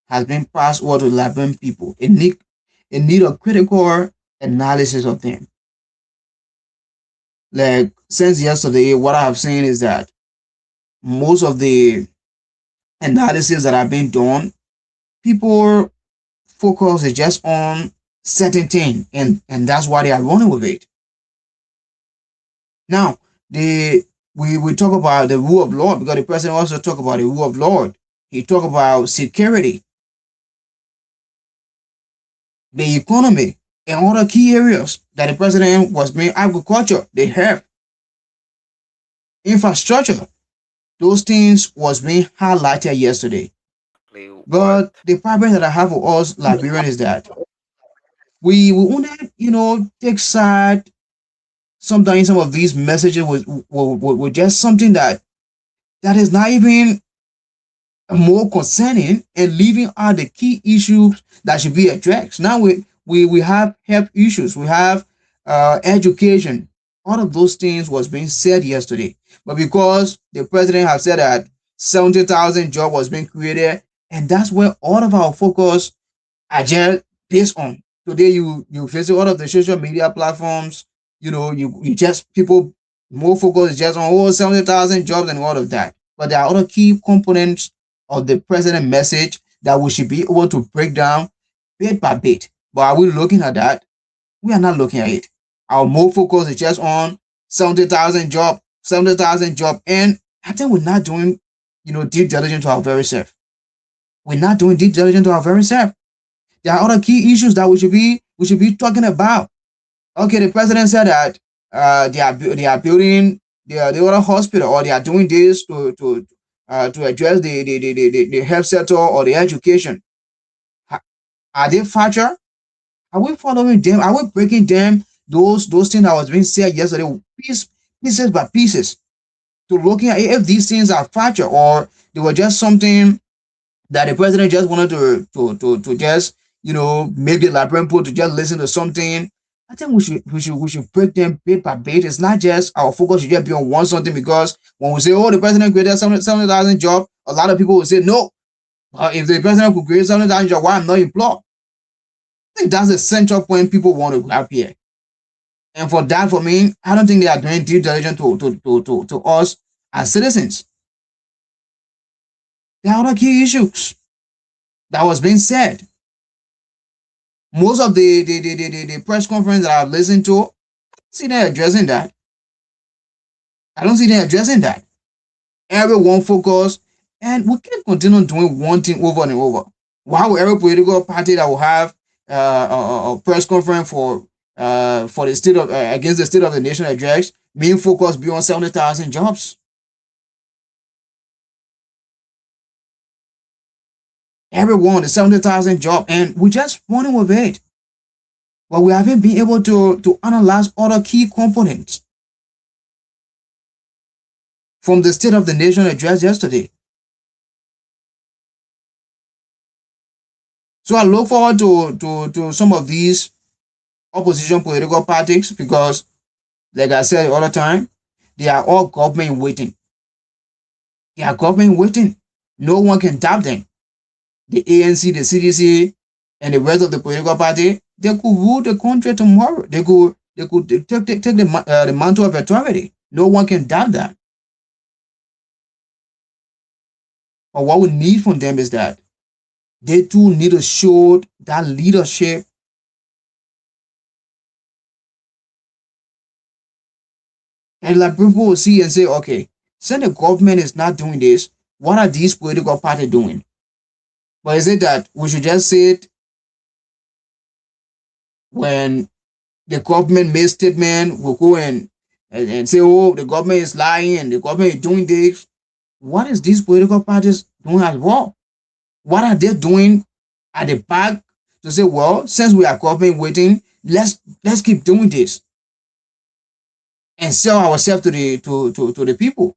has been passed over to the Liberian people, it need a critical analysis of them. Like since yesterday, what I have seen is that most of the analysis that have been done, people focus is just on certain thing, and that's why they are running with it. Now, we talk about the rule of law, because the president also talk about the rule of law. He talk about security, the economy, and other key areas that the president was being agriculture, the health, infrastructure. Those things was being highlighted yesterday. But the problem that I have with us Liberians is that we want to, take side. Sometimes some of these messages were just something that is not even more concerning, and leaving out the key issues that should be addressed. Now we have health issues, we have education. All of those things was being said yesterday. But because the president has said that 70,000 jobs was being created, and that's where all of our focus are just based on. Today you visit all of the social media platforms, you just people more focus just on 70,000 jobs and all of that. But there are other key components of the president message that we should be able to break down bit by bit. But are we looking at that? We are not looking at it. Our more focus is just on 70,000 job, 70,000 job. And I think we're not doing, deep diligence to our very self. We're not doing deep diligence to our very self. There are other key issues that we should be talking about. Okay, the president said that they are building the other hospital, or they are doing this to address the health sector or the education. Are they fragile? Are we following them? Are we breaking them? Those things that was being said yesterday, pieces by pieces, to looking at if these things are fragile or they were just something that the president just wanted to just make the librarian put to just listen to something. I think we should break them bit by bit. It's not just our focus should just be on one something, because when we say, oh, the president created 70,000 jobs, a lot of people will say no. If the president could create 70,000 jobs, why I'm not employed? I think that's the central point people want to grab here. And for that, for me, I don't think they are doing due diligence to us as citizens. There are other key issues that was being said. Most of the press conference that I've listened to, I don't see them addressing that. I don't see them addressing that. Everyone focus, and we can't continue doing one thing over and over. Why would every political party that will have a press conference for the state of against the state of the nation address, main focus be on 70,000 jobs? Everyone, the 70,000 job, and we just running with it. But we haven't been able to analyze other key components from the state of the nation address yesterday. So I look forward to some of these opposition political parties, because, like I said all the time, they are all government waiting. They are government waiting. No one can doubt them. The ANC, the CDC, and the rest of the political party, they could rule the country tomorrow. They could take the mantle of authority. No one can doubt that. But what we need from them is that they too need to show that leadership. And like people will see and say, okay, since the government is not doing this, what are these political parties doing? But is it that we should just say it when the government makes statement, we'll go and say, oh, the government is lying and the government is doing this? What is these political parties doing as well? What are they doing at the back to say, well, since we are government waiting, let's keep doing this and sell ourselves to the people?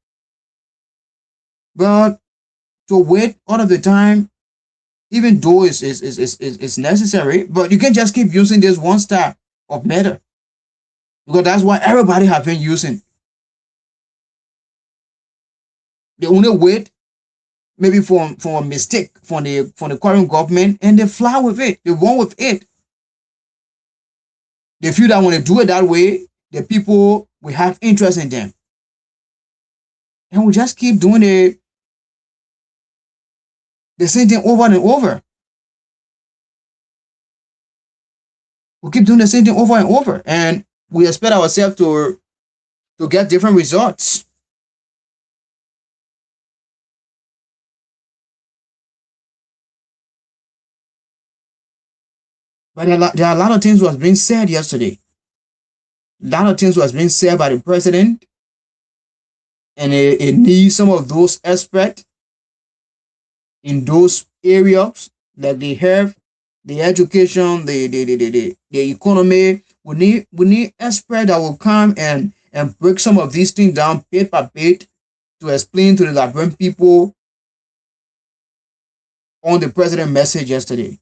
But to wait all of the time, even though it's necessary, but you can't just keep using this one style of method, because that's what everybody have been using. They only wait maybe for a mistake from the current government, and they fly with it. They run with it. They feel that when they do it that way, the people will have interest in them, and we just keep doing the same thing over and over. We keep doing the same thing over and over, and we expect ourselves to get different results. But there are a lot of things was being said yesterday. A lot of things was being said by the president, and it needs some of those experts in those areas, like the health, the education, the economy. We need experts that will come and break some of these things down bit by bit to explain to the Liberian people on the president's message yesterday.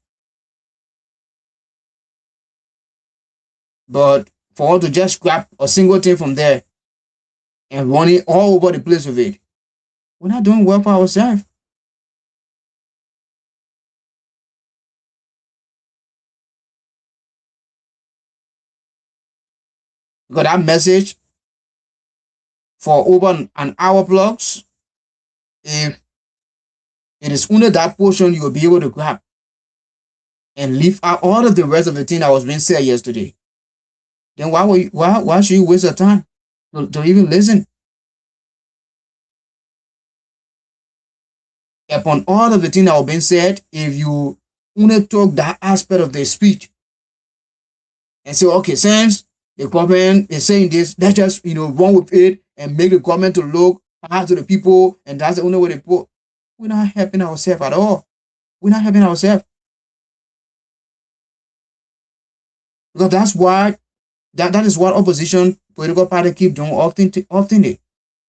But for us to just grab a single thing from there and run it all over the place with it, we're not doing well for ourselves. Because that message for over an hour plus, if it is only that portion you will be able to grab, and leave out all of the rest of the thing that was being said yesterday, then why should you waste your time to even listen? Upon all of the things that were being said, if you only took that aspect of the speech and say, okay, since the government is saying this, let's just run with it and make the government to look hard to the people, and that's the only way they put. We're not helping ourselves at all. We're not helping ourselves. Because that's why that is what opposition political party keep doing often.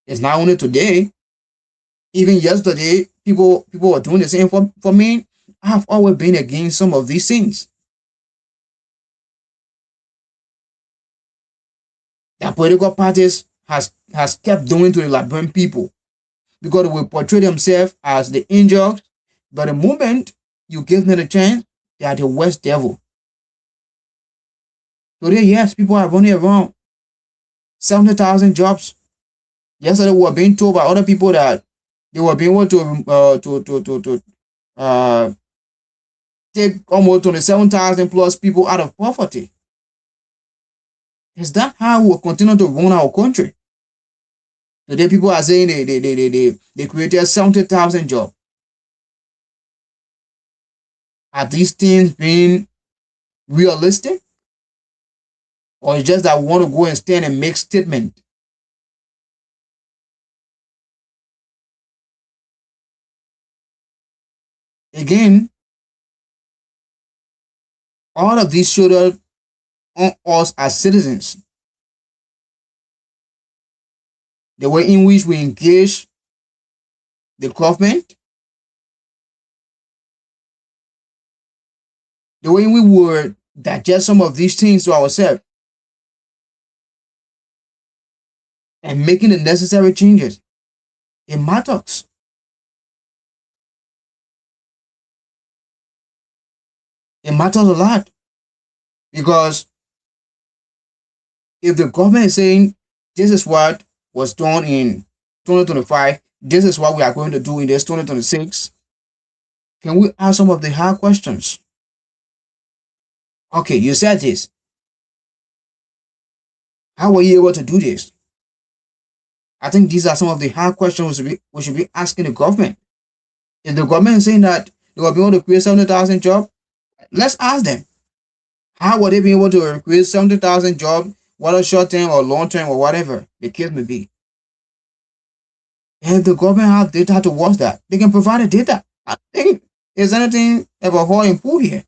It's not only today, even yesterday, people were doing the same. For me, I have always been against some of these things that political parties has kept doing to the Liberian people, because they will portray themselves as the angels, but the moment you give them a chance, they are the worst devil. Today, yes, people are running around 70,000 jobs. Yesterday, we were being told by other people that they were being able to take almost 27,000 plus people out of poverty. Is that how we will continue to run our country? Today, people are saying they created 70,000 jobs. Are these things being realistic? Or it's just that we want to go and stand and make statement? Again, all of these should on us as citizens. The way in which we engage the government, the way we would digest some of these things to ourselves, and making the necessary changes. It matters. It matters a lot, because if the government is saying this is what was done in 2025, this is what we are going to do in this 2026, can we ask some of the hard questions? Okay, you said this. How were you able to do this? I think these are some of the hard questions we should be asking the government. If the government is saying that they will be able to create 70,000 jobs, let's ask them. How were they be able to create 70,000 jobs, whether short term or long term or whatever the case may be? And if the government has data to watch that, they can provide the data. I think is anything ever hard in pool here.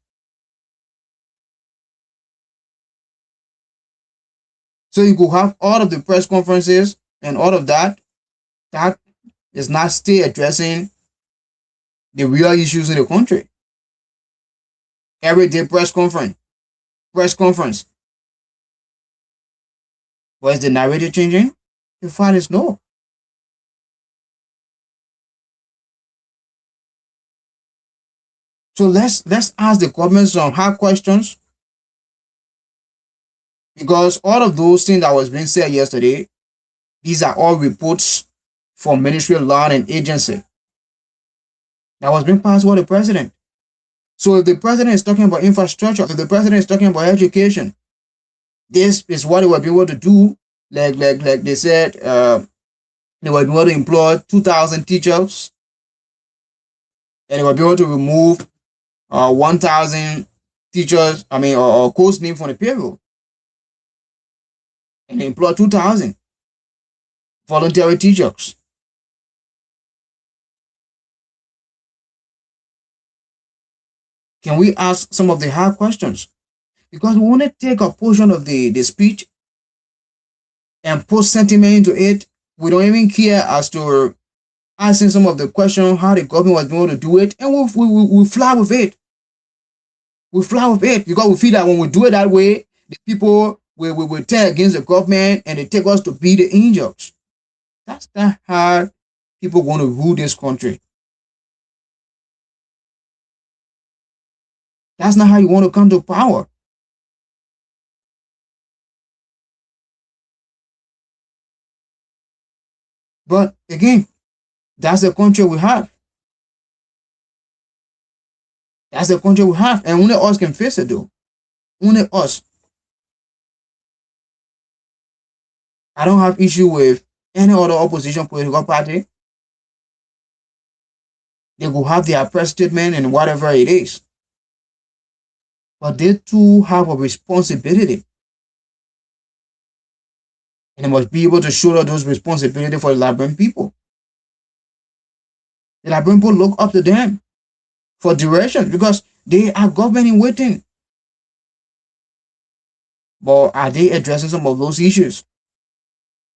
So you could have all of the press conferences and all of that. That is not still addressing the real issues in the country. Every day press conference. But is the narrative changing? The fact is no. So let's ask the government some hard questions, because all of those things that was being said yesterday, these are all reports from Ministry of Law and Agency that was being passed by the president. So if the president is talking about infrastructure, if the president is talking about education, this is what they will be able to do. Like they said, they will be able to employ 2,000 teachers, and they will be able to remove 1,000 teachers, or course name from the payroll, and employ 2,000 voluntary teachers. Can we ask some of the hard questions? Because we want to take a portion of the speech and put sentiment into it. We don't even care as to asking some of the questions, how the government was going to do it, and we'll fly with it. We fly with it because we feel that when we do it that way, the people will turn against the government and they take us to be the angels. That's not how people want to rule this country. That's not how you want to come to power. But again, that's the country we have. That's the country we have, and only us can face it though. Only us. I don't have issue with any other opposition political party. They will have their press statement and whatever it is. But they too have a responsibility. And they must be able to shoulder those responsibilities for the Liberian people. The Liberian people look up to them for direction because they are government in waiting. But are they addressing some of those issues?